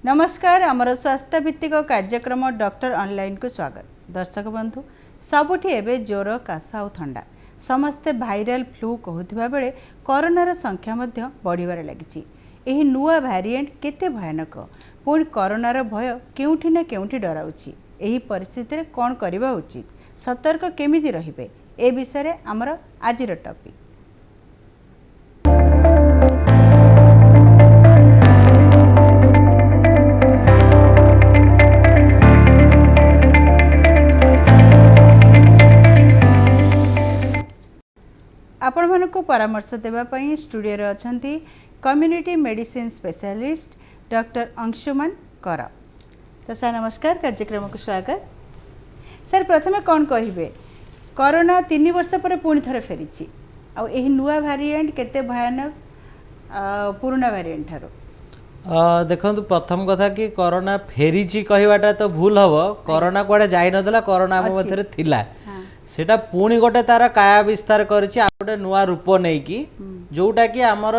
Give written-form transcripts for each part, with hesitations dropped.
नमस्कार आमर स्वास्थ्य भित्तिक कार्यक्रम डॉक्टर ऑनलाइन को स्वागत। दर्शक बंधु सबुठी एबे ज्वर काश आ थंडा समस्ते भाइराल फ्लू कहूथिबा बेले कोरोनार संख्या मध्य बढ़िबार लागिछि। एही नुआ वेरिएंट केते भयानक पुणी कोरोनार भय केउठी ना केउठी डराउछि। एही परिस्थिति रे कोन करबा उचित सतर्क केमिति रहिबे ए विषय आमर आजिर टॉपिक। आपण मानक परामर्श देवाई स्टूडियो रे अछंती community medicine specialist doctor Anshuman Kar. तो सर नमस्कार, कार्यक्रम को स्वागत। सर प्रथमे कौन कहिबे कोरोना 3 वर्ष पर पुणी थरे फेरिछि आ एही नुआ वेरिएंट केते भयानक पुराना वेरिएंट थारो? देखंतु प्रथम कथा कि कोरोना फेरिछि कहिबाटा तो भूल हबो। कोरोना कोडे जाई नदला, कोरोना हम मथरे थिला सेटा पुणी गोटे तार काया विस्तार करिछि आ गोटे नुआ रूप नै कि जोटा कि हमर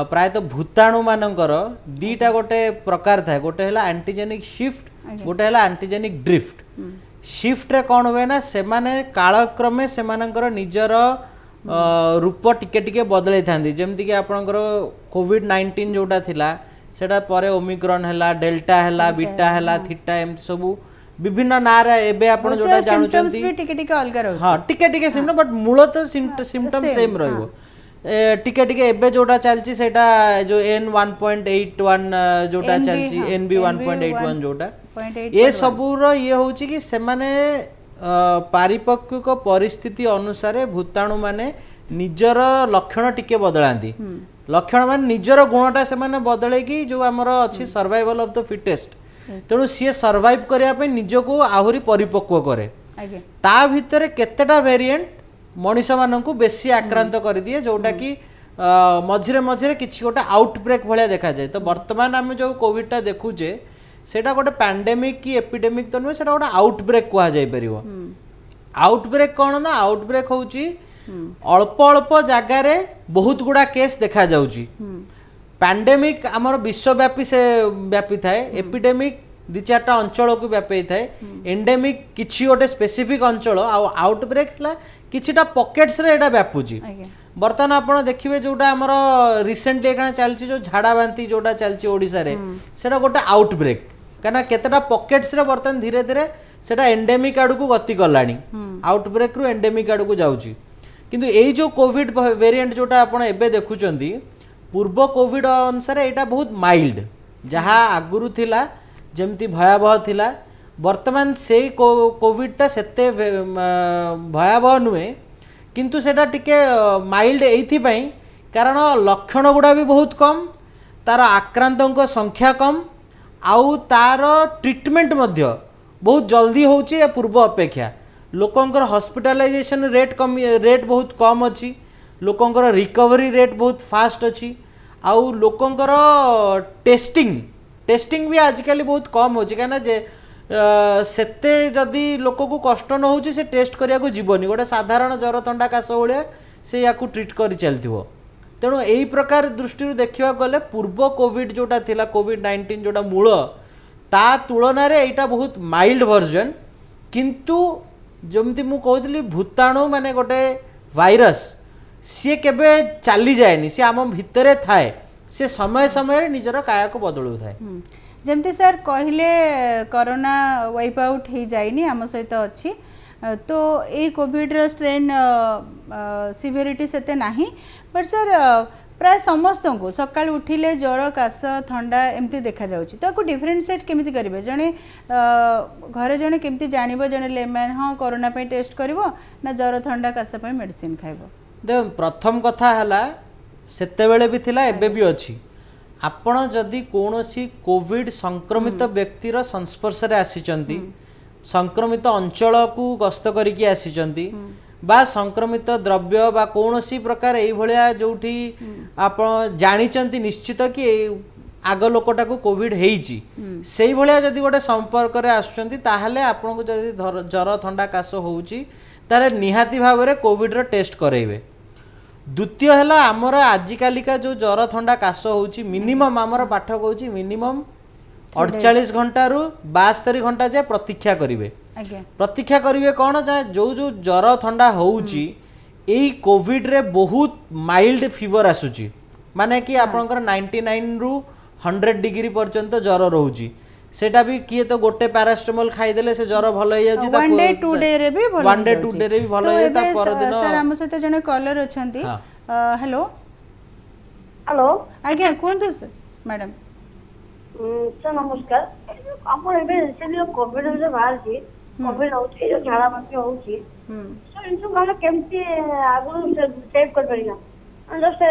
प्राय तो भूताणु मानकर दीटा गोटे प्रकार थाए। गोटे हला एंटीजेनिक शिफ्ट, गोटे हला एंटीजेनिक ड्रिफ्ट। शिफ्ट रे कोन होवे ना सेमाने कालक्रमे सेमानकर निजर रूप टिके टिके बदलै थांदी। जेमति कि आपनकर कोविड-19 जोटा थिला सेटा परे ओमिक्रॉन हला, डेल्टा हला, बीटा हला, थीटा एम सबु विभिन्न नारे एबे आपण जोटा जानु चंती टिके टिके अलग रहउ। हां टिके टिके सिम्पटम बट मूल तो सिम्पटम सेम रहइबो। टिके टिके एबे जोटा चलची सेटा जो N1.81 जोटा चलची NB 1.81 जोटा ए सबुर ये होची कि से माने पारिपक्विक परिस्थिति अनुसार भूताणु माने निजर लक्षण टिके बदलांती। लक्षण माने निजर गुणटा से माने बदले कि जो हमर अछि सर्वाइवल ऑफ द फिटेस्ट। तेणु सी सर्वाइव करने निज को आहरी परिपक्व करे। ता भितर केतेटा वेरिएंट मनीष मानू बेसी आक्रांत कर दिए जोटा कि मझिरे मझिरे किछि गोटे आउटब्रेक भलिया देखा जाए। तो वर्तमान आम जो कोविडटा देखुचे सेटा गोटे पैंडेमिक कि एपिडेमिक तो नुहे, सेटा गोटे आउटब्रेक कहा जाय परिबो। आउटब्रेक कौन ना आउटब्रेक होउची अल्प अल्प जगार बहुत गुड़ा केस देखा जाउची। पैंडेमिक आमर विश्वव्यापी से व्यापी थाए, एपिडेमिक 2-4टा अंचल को व्यापी थाए, एंडेमिक किछि गोटे स्पेसिफिक अंचल आउटब्रेक हला किछिटा पॉकेट्स रे एटा व्यापुची। बर्तमान आपण देखिबे जोटा हमर रिसेंटली एकना चलची जो झाड़ा बांती जोटा चलची ओडिसा रे सेटा गोटे आउटब्रेक काना केतेटा पॉकेट्स रे बर्तमान धीरे धीरे सेटा एंडेमिक आडू को गति करलानी। आउटब्रेक रु एंडेमिक आडू को जाउची। किंतु एई जो कोविड वेरिएंट जोटा आपण एबे देखुचंदी पूर्व कोविड अनुसार यहाँ बहुत माइल्ड जहाँ आगुरी थिला जमती भयावह थिला, वर्तमान से कोविडटा सेते भयावह नुहे किंतु सेटा टिके माइल्ड एइथिपाई कारण लक्षण गुड़ा भी बहुत कम, तार आक्रांतों संख्या कम, आउ तार ट्रीटमेंट मध्य बहुत जल्दी होची पूर्व अपेक्षा। लोकंकर हॉस्पिटलाइजेशन रेट बहुत कम अच्छी, लोकंकर रिकवरी रेट बहुत फास्ट अच्छी, आउ लोकंकर टेस्टिंग भी आजिकल बहुत कम होची काना जे सेते जदि लोक को कष्ट न होची से टेस्ट करिया को जीवनी गोटे साधारण ज्वर थंडा काश भलिया से याकू ट्रीट करि चलथिवो। तेणु एही प्रकार दृष्टि देखिबा गले पूर्व कोविड जोटा थिला कोविड-19 जोटा मूल ता तुलना रे एटा बहुत माइल्ड वर्जन। किंतु जमती मु कहतली भूताणु माने गोटे वायरस सी केबे चली जाएनी, सी आम भितरे थाए, से समय समय निजर काया को बदलू थाए। जमती सर कहले कोरोना वाइप आउट हो जाइनी आम सहित अच्छी तो ये कोविड स्ट्रेन सिवियरिटी सेते नाही, बट सर प्राय समस्त को सकाल उठिले ज्वर काश थंडा एमती देखा जाउची। तो डिफरेंशिएट केमिति करिवे जने घरे जने केमिति जानिबो जने लेमन हां कोरोना पे टेस्ट करिवो ना ज्वर थंडा काश पे मेडिसिन खाइबो? देख प्रथम कथा हला सेते बेले भी थिला एबे भी अछि। आपण जदि कोनोसी कोविड संक्रमित व्यक्तिर संस्पर्श रे आसीचंती, संक्रमित अंचल को गस्त करिकि आसीचंती बा संक्रमित द्रव्य बा कोनोसी प्रकार एई भलिया जोठी आपण जानिचंती निश्चित कि आग लोकटा को कोविड हेइची सेई भलिया जदि गोटे संपर्क रे आसुचंती ताहाले आपण को जदि ज्वर थंडा काश होउची ताले निहाती भाव रे कोविड रो टेस्ट करेइबे। द्वितीय है आमर आजिकालिका जो जर थंडा काश होची मिनिमम आमर पाठ कहूँ मिनिमम 48 घंटा रु 72 घंटा जाए प्रतीक्षा करेंगे प्रतीक्षा करेंगे कौन जो जो जर थंडा होची एई कोविड रे बहुत माइल्ड फीवर आसुची माने कि आपनकर 99 रु 100 डिग्री पर्यंत जर रोची सेटा भी किए तो गोटे पैरास्टामोल खाई देले से जर भलो हो जाउची वन डे टू डे रे भी भलो वन डे टू डे रे भी भलो हो ता पर दिन सर हम सहित जने कॉलर अछंती हेलो हेलो आज्ञा कोन सर मैडम सर नमस्कार आपण एबे रिसेंटली कोविड जो बाहर छी कोविड होची जो झाड़ा बाकी होची सर इनसु माने केमती आगु सेव कर परिना जस्ट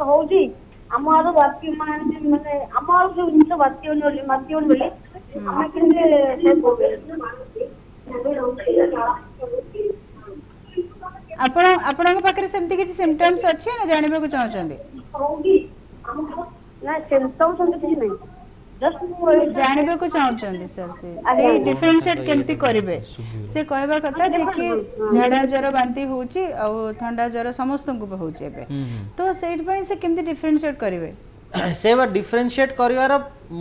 होची हमारो बाकी माने हमारो जो इनसु बाकी होली हमें केमती सेव आपण आपन पाखरे सेमती किछि सिम्पटम्स अछि ना जानिबे को चाहछन्ती ना सिम्पटम्स किछि नै जानबे को चाहछन्ती सर से डिफरेंशिएट केमती करिवे से कहबा कथा जे कि झाड़ा ज्वर बांती होची आ ठंडा ज्वर समस्त को होची एबे तो सेट पई से केमती डिफरेंशिएट करिवे से डिफरेंशिएट करिवार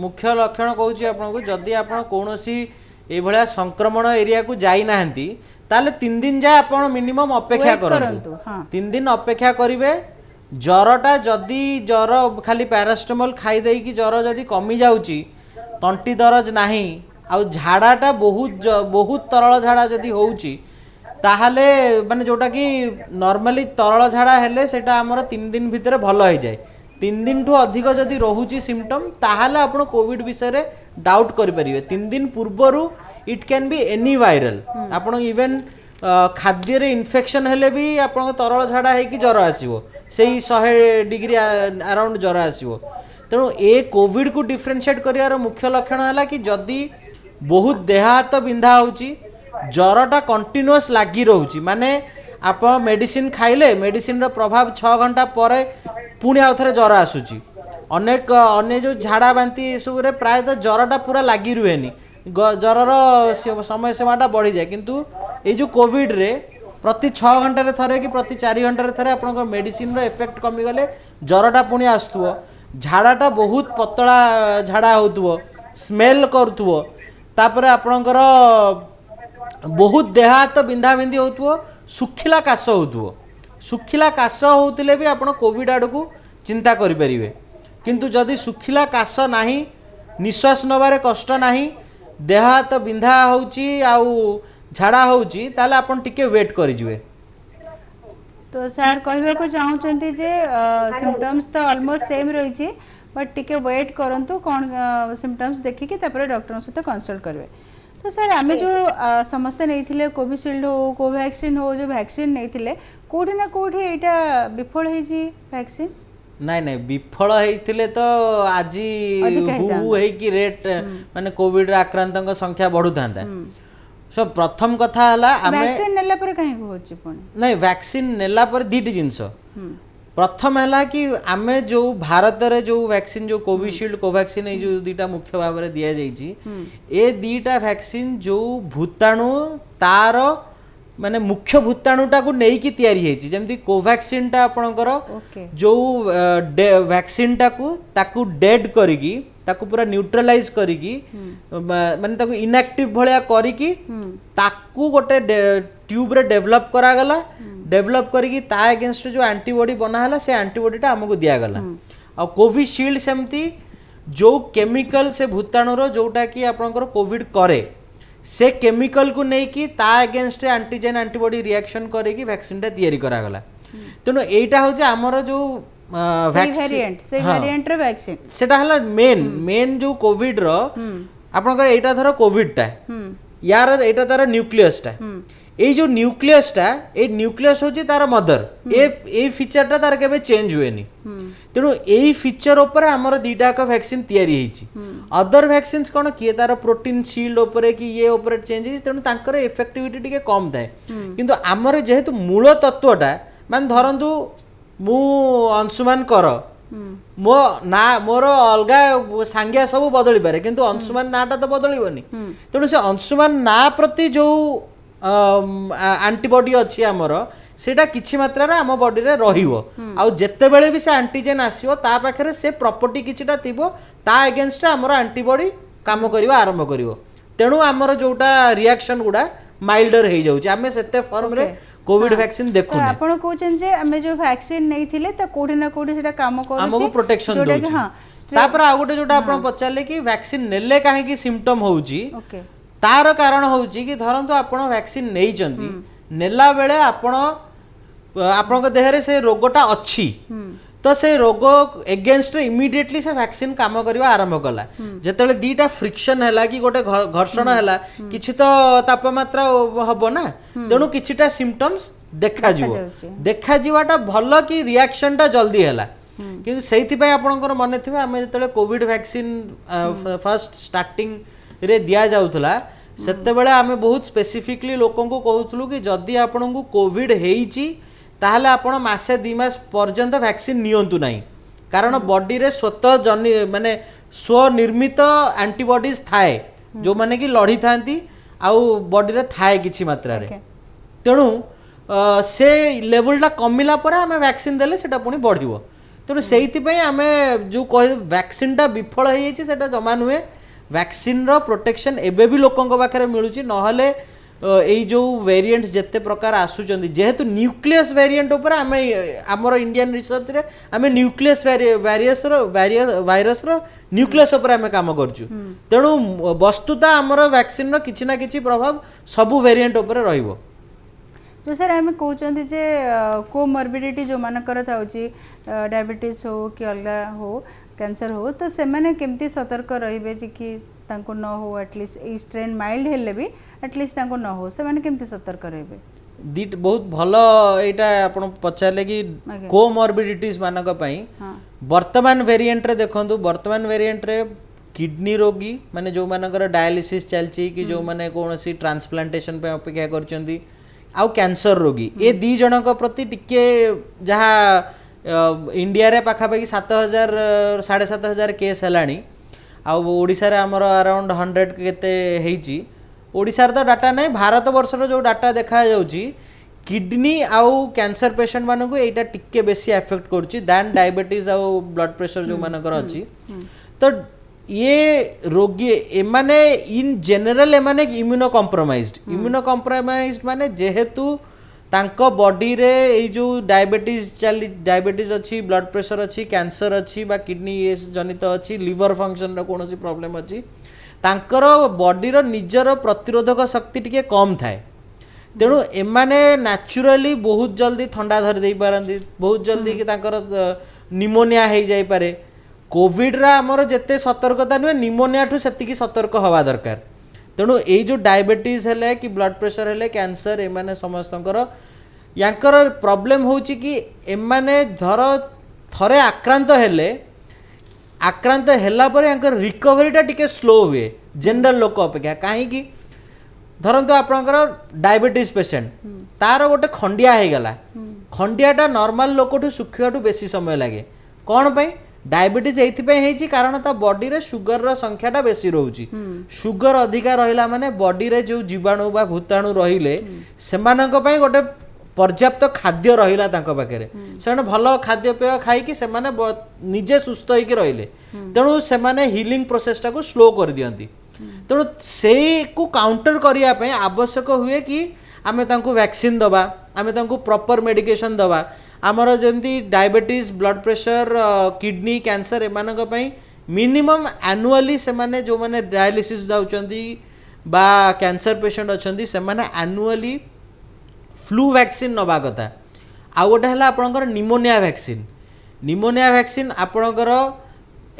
मुख्य लक्षण कहूची आपन को जदी आपन कोनोसी ए भलिया संक्रमण एरिया को जाई नाहंती ताले 3 दिन जाय आपन मिनिमम अपेक्षा करंतु 3 दिन अपेक्षा करिवे ज्वरटा जदि ज्वर खाली पैरास्टामोल खाई दे कि ज्वर जदि कमी जाउची तंटी दरज नाही आ झाड़ाटा बहुत बहुत तरल झाड़ा जदि होउची ताहले माने जोटा कि नॉर्मली तरल झाड़ा हेले सेटा हमर 3 दिन भितर भलो हो जाए 3 दिन ठू अधिक जदि रहूची सिम्पटम ताहले आपण कोविड विषय रे डाउट करि परिबे 3 दिन पूर्वरु it can be any viral आपण इवन खाद्य रे इन्फेक्शन हेले भी आपण तरल झाड़ा है कि ज्वर आसीबो से 100 डिग्री अराउंड ज्वर आसीबो तेणु ए कोविड को डिफरेंशिएट करियार मुख्य लक्षण है कि जदि बहुत देह हाथ बिंधा होची ज्वरटा कंटिन्यूअस लागी रहउची माने आप मेडिसिन खाइले मेडिसिन रो प्रभाव 6 घंटा पर पुणी आउ थरे ज्वर आसुची अनेक अन्य जो झाड़ा बांती सब रे प्राय तो ज्वरटा पूरा लागी रुहेनी ज्वरर समय सीमाटा बढ़ी जाए किंतु ये जो कोविड रे प्रति 6 घंटे थरे कि प्रति 4 घंटे थरे आपन मेडिसिन रो इफेक्ट कमी गले ज्वरटा पुणी आसुथुवो झाड़ाटा बहुत पतला झाड़ा होतुवो स्मेल करथुवो तापर आपनकर बहुत देह हाथ बिंधा बिंधी होतुवो सुखिला काश होतुवो सुखिला काश होतिले भी आपन कोविड आड़ को चिंता करि परिबे किंतु जदि सुखिला काश नाही निश्वास नबारे कष्ट नाही देह हाथ बिंधा होउची आउ झाड़ा होउची ताले आपन टिके वेट करि जिवे तो सर कहबे को चाहउचंती जे सिम्पटम्स तो ऑलमोस्ट सेम रही छी बट टिके वेट करंतु कोन सिम्पटम्स देखि कि तापर डॉक्टर से कंसल्ट करबे तो सर आमे जो समस्त नैथिले कोविशील्ड हो कोवैक्सीन हो जो वैक्सीन नैथिले कोठी ना कोठी एटा विफल हे छी वैक्सीन नहीं नहीं विफल होइथिले तो आज हु हे कि रेट माने कोविड आक्रांतक संख्या बढ़ु थांता सो प्रथम कथा हला आमे वैक्सीन नेला पर काहे होची पण नहीं वैक्सीन नेला पर दीटी जिंस प्रथम है कि आमे जो भारत रे जो वैक्सीन जो कोविशील्ड कोवैक्सीन ये जो दीटा मुख्य भाव में दिया जाइए ए दीटा वैक्सीन जो भूताणु तार माने मुख्य भूताणुटा को नेकी तैयारी हेची जेमती कोवैक्सीन टा आपनकर जो वैक्सीन टा को ताकू डेड करिकी ताकू पूरा न्यूट्रलाइज करिकी माने ताकू इनएक्टिव भलिया करिकी ताकू गोटे ट्यूब रे डेवलप करा गला डेवलप करिकी ता अगेंस्ट जो एंटीबॉडी बना हला से एंटीबॉडी टा हमको दिया गला आ कोविशील्ड सेमती जो केमिकल से भूताणु रो जोटा कि आपनकर कोविड करे से केमिकल को नहीं कि ता अगेंस्ट एंटीजेन एंटीबॉडी रिएक्शन करेगी वैक्सीन टा तैयारी करा गला तेणु एटा हो हमर जो वेरिएंट से वेरिएंट रे वैक्सीन सेटा हला मेन जो कोविड रो आपनकर एटा धरो कोविड टा यार एटा तार न्यूक्लियस टा ए जो न्यूक्लियस टा ए न्यूक्लियस होची तार मदर ए फीचर टा तार केबे चेंज हुएनी तेणु एई फीचर ऊपर हमर दीटा का वैक्सीन तैयारी हेची अदर वैक्सीन्स कोन किए तार प्रोटीन शील्ड ऊपर कि ये ऊपर चेंज हेची तेणु तांकर इफेक्टिविटी टिके कम थाए किंतु हमर जेहेतु मूल तत्वटा मान धरंतु मु अंशुमान कर मो ना मोर अलगा सांग्या सब बदली पारे किंतु अंशुमान नाटा तो बदलिबनी तेणु से अंशुमान ना प्रति जो एंटीबॉडी अच्छी आमर सेटा किछि मात्रा रे आम बॉडी रे रहिवो आ जत्ते बेले भी से एंटीजन आसीबो ता पाखरे से प्रॉपर्टी किछिटा थिबो ता अगेंस्ट हमर एंटीबॉडी काम करबा आरंभ करिवो तेणु हमर जोटा रिएक्शन गुडा माइल्डर हे जाउची आमे सेते फॉर्म रे कोविड वैक्सीन देखु आपण कहउछन जे हमें जो वैक्सीन नहीं थिले त कोठी ना कोठी सेटा काम करूची हमको प्रोटेक्शन दोची हां तापर आ गोटे जोटा आपण पचारले कि वैक्सीन नेले काहे कि सिम्पटम होउची ओके तार कारण होउची कि धरंतु आपण वैक्सीन नै जंती नेला बेले आपण आपन देह रे से रोगटा अछि तो से रोग एगेंस्ट इमिडिएटली से वैक्सीन काम करबा आरंभ कला जेतेले दीटा फ्रिक्शन हैला कि गोटे घर्षण हैला किछि तो तापमात्रा हबो ना तेणु किछिटा सिम्पटम्स देखा जीवाटा भल कि रिएक्शन टा जल्दी हैला किंतु सेति पय आपनकर मने थिबा हमें जेतेले कोविड वैक्सीन फर्स्ट स्टार्टिंग रे दिया जाउथला सेते बेले हमें बहुत स्पेसिफिकली लोकन को कहउथलु कि जदी आपन को कोविड हेइची ताहले आपण मासे 2 मास पर्यंत वैक्सीन नियंतु नाही कारण बॉडी रे स्वतः जन माने स्वनिर्मित एंटीबॉडीज थाए जो माने कि लड़ी थांती आउ बॉडी रे थाए किछि मात्रा रे तेणु से लेवलटा कमिला पर हमें वैक्सीन देले सेटा पुनी बढ़िवो तेणु सेइति पय हमें जो कह वैक्सीन टा विफल हे जाइछि सेटा जमा नुहे वैक्सीन रो प्रोटेक्शन एबे भी लोकन को पाखरे मिलुछि नहले एई जो वेरिएंट्स जत्ते प्रकार आसुचंदी जेहेतु न्यूक्लियस वेरिएंट ऊपर आमे हमर इंडियन रिसर्च रे आमे न्यूक्लियस वायरस रो न्यूक्लियस ऊपर आमे काम करछु तेणु वस्तुता हमर वैक्सीन रो किछि ना किछि प्रभाव सबु वेरिएंट ऊपर रहिबो तो सर आम कहते जे कोमॉर्बिडिटी जो मानकर थाउची डायबिटीज हो कि अलगा हो कैंसर हो तो से माने केमती सतर्क रहिबे जे कि तांको न हो एटलीस्ट ए स्ट्रेन माइल्ड हेले भी एटलीस्ट तांको न हो से माने केमती सतर्क रहिबे दीट बहुत भलो एटा आपण पचारले कि कोमॉर्बिडिटीज मानक पई वर्तमान वेरिएंट रे देखंतु वर्तमान वेरिएंट रे किडनी रोगी माने जो मानकर डायलिसिस चलची कि जो माने कोनोसी ट्रांसप्लांटेशन पे अपेक्षा करचंदी आउ कैंसर रोगी ए दी जनक प्रति टिके जहा इंडिया रे पाखापाखि 7000 7500 केस हेलानी आउ ओडिसा रे हमर अराउंड 100 केते हेची ओडिसा रे तो डाटा नै भारत वर्ष रो जो डाटा देखा जाउची किडनी आउ कैंसर पेशेंट मानन को एटा टिके बेसी अफेक्ट करची दैन डायबिटीज आउ ब्लड प्रेशर जो मानकर अछि तो ये रोगी एमाने इन जनरल एमाने इम्यूनो कॉम्प्रोमाइज्ड माने जेहेतु तांको बॉडी रे ए जो डायबिटीज अछि ब्लड प्रेशर अछि कैंसर अछि बा किडनी जनित अछि लिवर फंक्शन रो कोनोसी प्रॉब्लम अछि तांकर बॉडी रो निजर प्रतिरोधक शक्ति टिके कम थाए तेणु एमाने नेचुरली बहुत जल्दी ठंडा धर देई पारंदी बहुत जल्दी कि तांकर निमोनिया हे जाई पारे कोविड रा हमर जत्ते सतर्कता नुहे निमोनिया ठु सेतिकी सतर्क हवा दरकार तेणु ए जो डायबिटीज हेले कि ब्लड प्रेशर हेले कैंसर एमाने समस्तंकर यांकर प्रॉब्लम होउची कि एमाने धर थरे आक्रांत हेला पर यांकर रिकवरीटा टिके स्लो हुए जनरल लोक अपेक्षा काहे कि धरंतु आपनकर डायबिटीज पेशेंट तार गोटे खंडिया हे गला खंडियाटा नॉर्मल लोकठु सुखियाठु बेसी समय लागे कोन पई डायबिटीज एइथिपे हेची कारण ता बॉडी रे शुगर रो संख्याटा बेसी रहउची शुगर अधिका रहिला माने बॉडी रे जो जीवाणु बा भूताणु रहिले सेमानक पई गोटे पर्याप्त खाद्य रहिला तांको पाखरे सेने भलो खाद्य पेय खाई कि सेमाने निजे सुस्थ होई कि रहिले तेणु सेमाने हीलिंग प्रोसेसटा को स्लो कर दियंती तेणु सेई को काउंटर करिया पई आवश्यक हुए कि आमे तांको वैक्सीन दबा आमे तांको प्रॉपर मेडिकेशन दबा आमर जमती diabetes blood pressure kidney cancer एमानक पई मिनिमम एनुअली से माने जो माने डायलिसिस दाउचंदी बा कैंसर पेशेंट अछंदी से माने एनुअली फ्लू वैक्सीन नबा कथा आ गोटे हला आपनकर निमोनिया वैक्सीन आपनकर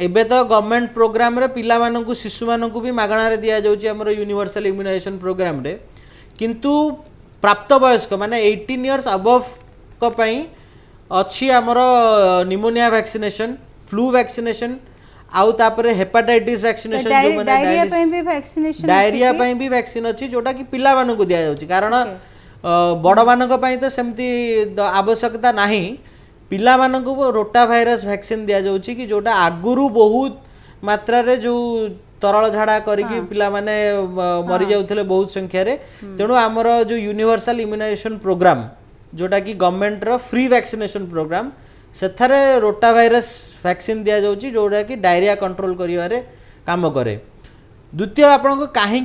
एबे तो गवर्नमेंट प्रोग्राम रे पिला मानकु शिशु मानकु भी मागणा रे दिया जाउची हमर यूनिवर्सल इम्यूनाइजेशन प्रोग्राम रे किंतु प्राप्त वयस्क माने 18 इयर्स अबव को पई अच्छी आमर निमोनिया वैक्सीनेशन फ्लू वैक्सीनेशन आउ तापरे हेपाटाइटिस वैक्सीनेशन जो माने डायरिया पई भी वैक्सीन अछि जोटा कि पिला मानकु दिया जाउची कारण बड़ मानक पई तो सेमती आवश्यकता नाही पिला मानकु रोटा वायरस वैक्सीन दिया जाउची कि जोटा आगुरु बहुत मात्रा रे जो तरल झाड़ा करिकि पिला माने मरि जाउथले बहुत संख्या रे तेणु आमर जो यूनिवर्सल इम्यूनाइजेशन प्रोग्राम जोटा कि गवर्नमेंट रो फ्री वैक्सीनेशन प्रोग्राम सेथारे रोटा भाइरस वैक्सीन दिया जाउची जोटा कि डायरिया कंट्रोल करिवारे काम करे। द्वितीय आपण को कहीं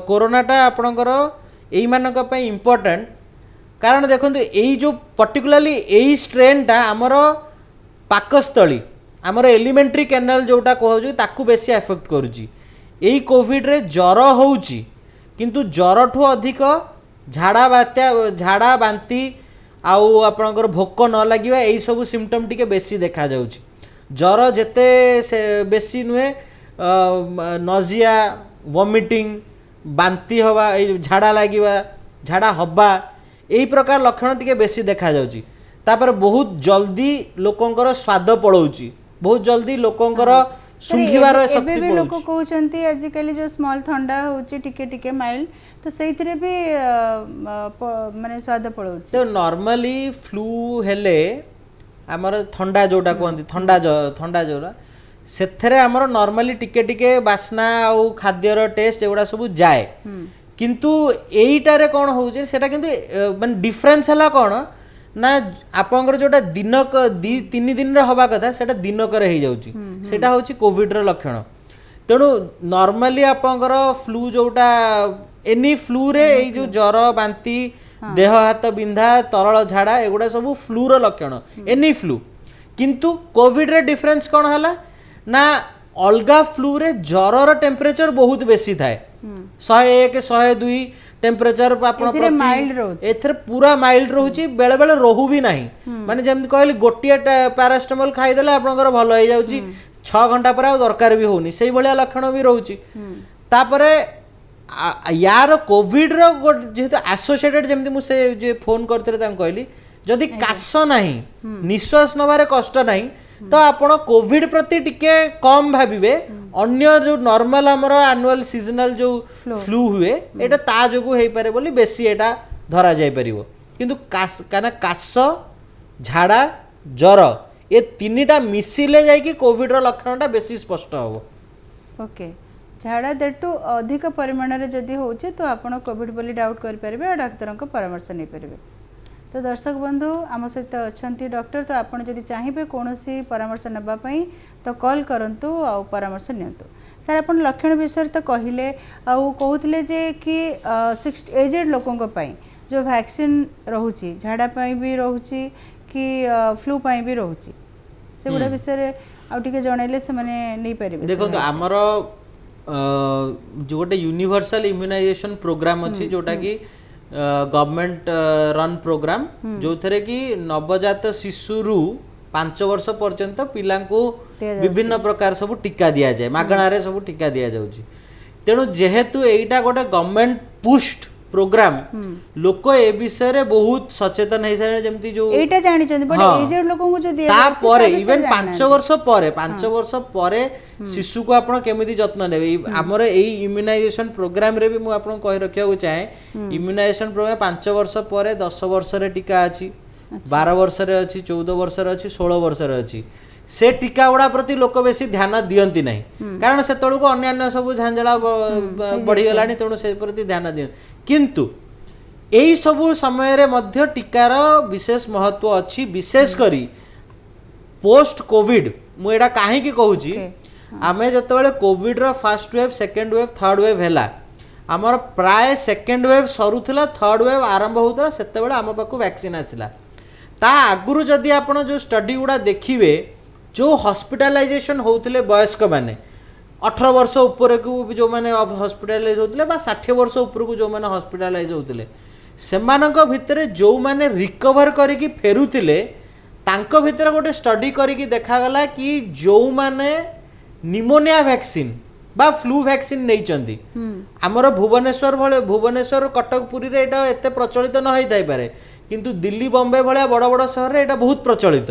कोरोनाटा आपणकर यही मानक इम्पोर्टेंट कारण देखो यही जो पर्टिकुलाली यही स्ट्रेनटा आमर पाकस्थली आमर एलिमेंट्री कैनाल जोटा कहूँ ताकू बेसी एफेक्ट करुच्ची। यही कोविड रे ज्वर होउची किंतु ज्वर ठू अधिक झाड़ा बांती आउ आपणकर भोक न लगे यही सब सिम्पटम टिके बेसी देखा जाउची। ज्वर जेते से बेसी नुहे नजिया वॉमिटिंग बांती हवा झाड़ा लगे झाड़ा हवा यही प्रकार लक्षण टिके बेसी देखा जाउची। तापर बहुत जल्दी लोकंकर स्वाद पड़ौची बहुत जल्दी लोकंकर सुंघिबार शक्ति पड़ौची। लोक कहउचंती आजिकली जो स्मॉल ठंडा होची टिके टिके माइल्ड तो सेइथिरे भी माने स्वाद पड़ौची। तो नॉर्मली फ्लू हेले हमर ठंडा जोटा कहंती ठंडा जोरा सेथरे हमर नॉर्मली टिके टिके बासना आउ खाद्यर टेस्ट एवडा सब जाए किंतु एईटारे कोन होउचे सेटा किंतु माने डिफरेंस हला कोन ना आपंकर जोटा दिनक 2-3 दिन रे हवा कथा सेटा दिनक रे हे जाउची सेटा होची कोविड रो लक्षण। तेणु नॉर्मली आपंकर फ्लू जोटा एनी फ्लू रे ए जो ज्वर बांती देह हाथ बिंधा तरल झाड़ा एगुडा सब फ्लू रो लक्षण एनी फ्लू किंतु कोविड रे डिफरेंस कोन हला ना अलगा फ्लू रे ज्वर रो टेम्परेचर बहुत बेसी थाए 101 102 टेम्परेचर एथर पूरा माइल्ड रोची बेले बेले रहू भी नहीं माने जेमति कहली गोटिया पैरास्टामोल खाइदेला आपनकर भलो हो जाउची 6 घंटा पर दरकार भी होनी से भलिया लक्षण भी रहउची। तापरे यार कोविड रो जेहेतु एसोसिएटेड जेमति मु से जे फोन करते तां कहली जदि काश नाही निश्वास नबारे कष्ट नाही तो आपण कोविड प्रति टिके कम भाबिबे अन्य जो नॉर्मल हमर एनुअल सीजनल जो फ्लू हुए एटा ता जोगु हेई पारे बोली बेसी एटा धरा जाय परिबो किंतु काश झाड़ा ज्वर ये तीनटा मिसिले जाय कि कोविड रो लक्षणटा बेसी स्पष्ट होबो। ओके झाड़ा देटू अधिक परिमाण रे जदी होचे तो आपण कोविड बोली डाउट कर परिबे और डाक्टर को परामर्श नै परिबे। तो दर्शक बंधु आम सहित अच्छा डॉक्टर तो आपड़ जदि चाहिए कौन परामर्श नापी तो कॉल करंतु आ परामर्श नियंतु। सर आप लक्षण विषय तो कहले आउ कहते जे कि 60 एजेड लोकों जो वैक्सीन रोची झाड़ा भी रोची कि फ्लू भी रोची से गुड़ा विषय आउटे जनइले से माने नहीं पारे। देखो आमर जो गोटे यूनिवर्सल इम्यूनाइजेशन प्रोग्राम अच्छी जोटा कि गवर्नमेंट रन प्रोग्राम जो थे कि नवजात शिशु रु 5 वर्ष पर्यंत पिला विभिन्न प्रकार सब टीका दि जाए मागणारे सब टीका दि जाउची। तेणु जेहेतु एटा गोटे गवर्नमेंट पुस्ट प्रोग्राम लोक ए विषय रे बहुत सचेतन है सारे जेमती जो एटा जानि चंदी बट एजेड लोक को जो दिया ता परे इवन 5 वर्ष परे शिशु को आपण केमिति जत्न नेबे हमर एई इम्यूनाइजेशन प्रोग्राम रे भी मु आपण कहि रखिया को चाहे इम्यूनाइजेशन प्रोग्राम 5 वर्ष परे 10 वर्ष रे टीका अछि 12 वर्ष रे अछि 14 वर्ष रे अछि 16 वर्ष रे अछि से टीका गुड़ा प्रति लोक बेसी ध्यान दियंती नहीं कारण से तळको अन्य सब झांझला बढ़ी गलानी तेणु से प्रति ध्यान दियं किंतु एई सब समय रे मध्य टीकार विशेष महत्व अछि विशेष करी पोस्ट कोविड मु एडा काहे की कहूची आमे जते बेले कोविड रो first wave second wave third wave हैला हमर प्राय सेकंड वेव सरुथला थर्ड वेव आरंभ होतला सेते बेले हम पाकु वैक्सीन आसिला ता आगुरु जदी आपण जो स्टडी गुड़ा देखिबे जो हॉस्पिटलाइजेशन होउतले वयस्क माने 18 वर्ष ऊपर को जो माने हॉस्पिटलाइज होतले बा 60 वर्ष ऊपर को जो माने हॉस्पिटलाइज होतले सेमानक भितरे जो माने रिकवर करिकि फेरुतिले तांको भितरे गोटे स्टडी करिकि देखा गला कि जो माने निमोनिया वैक्सीन बा फ्लू वैक्सीन नै चंदी हमर भुवनेश्वर कटक पुरी रे एटा एते प्रचलित न होई थाई पारे किंतु दिल्ली बॉम्बे भलिया बड़ बड़ शहर रे एटा बहुत प्रचलित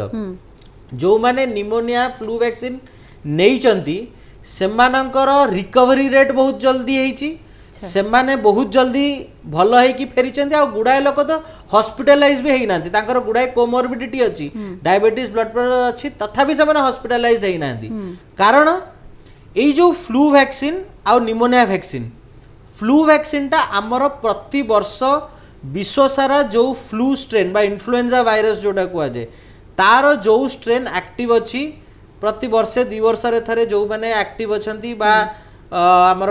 जो माने निमोनिया फ्लू वैक्सीन नै चंदी सेमानकर रिकवरी रेट बहुत जल्दी हेची सेमाने बहुत जल्दी भल है कि फेरी चंदी आ गुडाए लोक तो हॉस्पिटलाइज भी हेइनांती तांकर गुडाए कोमोर्बिडिटी अछि डायबिटीज ब्लड प्रेशर अछि तथापि सेमाने हॉस्पिटलाइज हेइनांती कारण एई जो फ्लू वैक्सीन आ निमोनिया वैक्सीन फ्लू वैक्सीन टा हमर प्रति वर्ष विश्व सारा जो फ्लू स्ट्रेन बा इन्फ्लुएंजा वायरस जोटा कहुए तार जो स्ट्रेन एक्टिव अच्छी प्रति वर्षे 2 वर्ष थे जो मैंने एक्टिव अच्छा बा आमर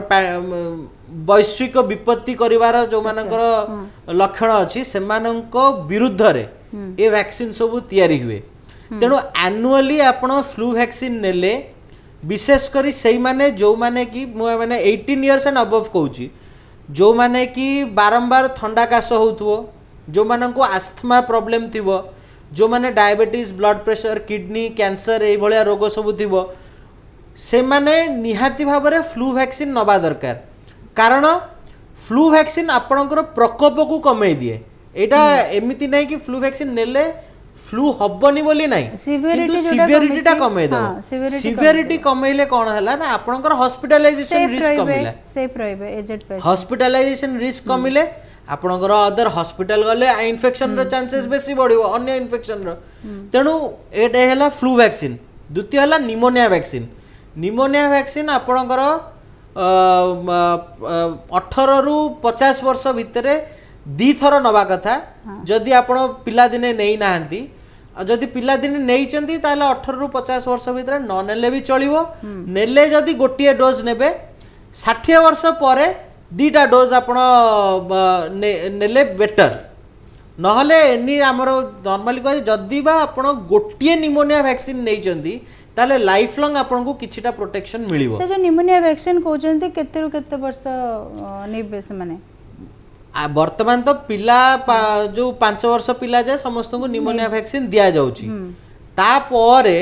वैश्विक विपत्ति करिवार जो मानकर लक्षण अच्छी से विरुद्ध रे ए वैक्सीन सब तैयारी हुए तेणु एनुअली आपण फ्लू वैक्सीन नेले विशेषकर से माने जो माने कि मैंने 18 इयर्स एंड अबव कहूँ जो माने कि बारंबार थंडा काश हो जो मानन को आस्थमा प्रॉब्लम थिबो जो माने diabetes blood pressure kidney cancer ये भलिया रोग सब थिबो से माने निहाती भाव में फ्लू वैक्सीन नवा दरकार कारण फ्लू वैक्सीन आपणकर प्रकोप को कमे दिए एटा एमिति नहीं कि फ्लू वैक्सीन नेले फ्लू हबनी बोली नहीं किंतु सिवियरिटी कमे दो सिवियरिटी कमेले कोन हला ना आपणकर हॉस्पिटलाइजेशन रिस्क कमिला सेफ रहबे एजेड पेशेंट हॉस्पिटलाइजेशन रिस्क कमिले आपणकर अदर हॉस्पिटल गले इन्फेक्शन रो चांसेस बेसी बढ़िबो अन्य इन्फेक्शन रो तेनु एटा हला फ्लू वैक्सीन द्वितीय हला निमोनिया वैक्सीन आपणकर 18 रु 50 वर्ष भितरे 2 थर नवा कथा जदि आपण पिला दिने नै नाहंती जदि पिला दिने नै चंती ताले 18 रु 50 वर्ष भितरे न नेले भी चलिवो नेले जदि गोटिए डोज नेबे 60 वर्ष परे 2टा डोज आपण नेले बेटर नहले एनी हमर नॉर्मली कह जदि बा आपण गोटिए निमोनिया वैक्सीन नै चंती ताले लाइफ लॉन्ग आपन को किछिटा प्रोटेक्शन मिलिवो से जो निमोनिया वैक्सीन कहउचंती केते रु केते वर्ष नेबे से माने वर्तमान तो पिला जो 5 वर्ष पिला जाए समस्त को निमोनिया वैक्सीन दिया जाउची तापरे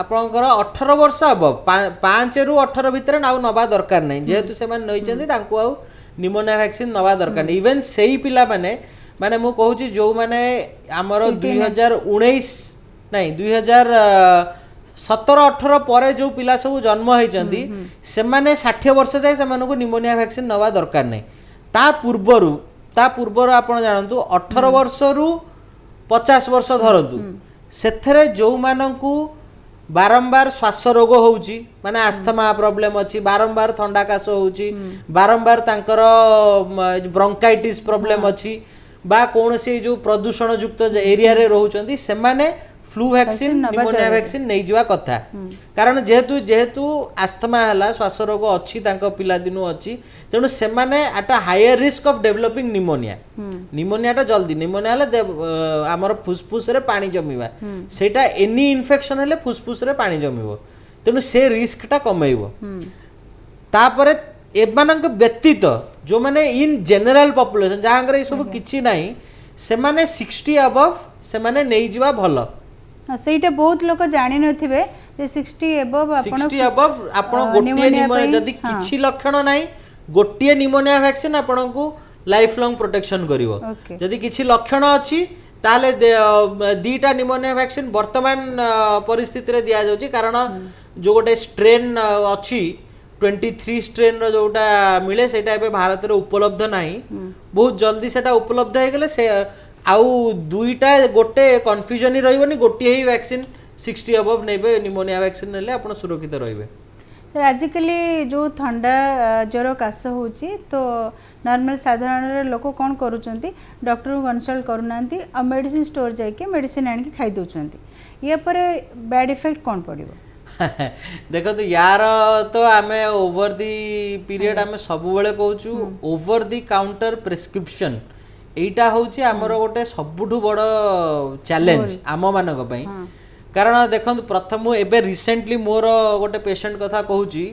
आपनकर 18 वर्ष अब 5 रु 18 भितर नाउ नबा दरकार नै जेहेतु से मान नइचंती तांको आउ निमोनिया वैक्सीन नबा दरकार नै इवन सेही पिला माने मु कहूची जो माने हमर 2019 नहीं 2017-18 पर जो पिला सब जन्म होती से माने 60 वर्ष जाए से निमोनिया वैक्सीन नवा दरकार नहीं ता पूर्वर आप जानतु 18 वर्ष रु 50 वर्ष धरतु से जो मानकु बारंबार श्वास रोग होउची माने आस्थमा प्रॉब्लम अच्छी बारंबार थंडा काश होउची बारंबार तांकर ब्रोंकाइटिस प्रॉब्लम अच्छी बा कौन से जो प्रदूषण युक्त एरिया रे रहउचंती से माने फ्लू वैक्सीन निमोनिया वैक्सीन नहीं जीवा कथा कारण जेहेतु आस्थमा हला श्वास रोग अच्छी तांको पिला दिनु अच्छी तेणु से माने at higher risk of developing pneumonia जल्दी निमोनिया हले हमर फुसफुस रे पानी जमीवा सेटा एनी इन्फेक्शन हले फुसफुस रे पानी जमीबो तेणु से रिस्क टा कमेइबो तापरे एमानक व्यतीत जो माने इन जनरल पॉपुलेशन जहांगर ए सब किछि नाही से माने 60 अबव से माने नै जीवा भलो सेटा बहुत लोक जानि नथिबे जे 60 अबव आपण गोटिए निमोनिया जदी किछि लक्षण नाही गोटिए निमोनिया वैक्सीन आपण को लाइफ लॉन्ग प्रोटेक्शन करिवो जदी किछि लक्षण अछि ताले 2टा निमोनिया वैक्सीन वर्तमान परिस्थिति रे दिया जाउची कारण जो गोटे स्ट्रेन अछि 23 स्ट्रेन रो जोटा मिले सेटा एबे भारत रे उपलब्ध नाही बहुत जल्दी सेटा उपलब्ध हे गेले से आउ 2टा गोटे कन्फ्यूजन ही रहिबनी गोटे ही वैक्सीन 60 अबव नेबे निमोनिया वैक्सीन नेले आपण सुरक्षित रहिबे सर आजिकली जो ठंडा ज्वर काश होची तो नॉर्मल साधारण लोक कौन करूचंती डॉक्टर को कंसल्ट करूनांती आ मेडिसिन स्टोर जाके मेडिसिन आन के खाई दउचंती या पर बैड इफेक्ट कौन पड़िबो देखो तो यार तो आमे ओवर दी पीरियड आमे सब बेले कहूचु ओवर दी काउंटर प्रेस्क्रिप्शन एटा होची हमर गोटे सबुठु बड़ चैलेंज आम मानक पई कारण देखंतु प्रथम एबे रिसेंटली मोर गोटे पेशेंट कथा कहूची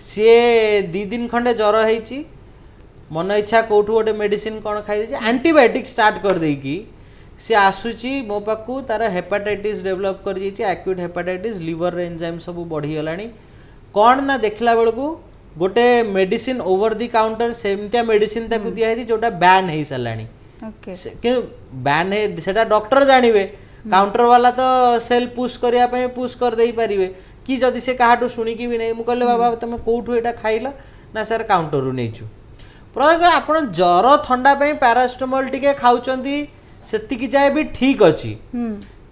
से 2 दिन खंडे ज्वर हेची मन इच्छा कोठु गोटे मेडिसिन कोन खाई देची एंटीबायोटिक स्टार्ट कर देकी से आसुची मो पाकू तार हेपाटाइटिस डेवलप कर जाइए एक्यूट हेपाटाइटिस लिवर एंजाइम सब बढ़ी गलानी कौन ना देखला बेलू गोटे मेडिसिन ओवर दी काउंटर सेमतिया मेडिसिन ताकू दिया है जोटा बैन हो साराणी बैन है सेटा डॉक्टर जानवे काउंटर वाला तो सेल पुश करने पुश कर दे पारे कि जदि से कहाटू शुणिकी भी नहीं मुझे बाबा तुम कौटू यहाँ खाइल ना सर काउंटर रू नहीं प्रयोग आप ज्वर थंडा पैरासिटामोल टिके खाऊंती सेतिकी जाए भी ठीक अच्छी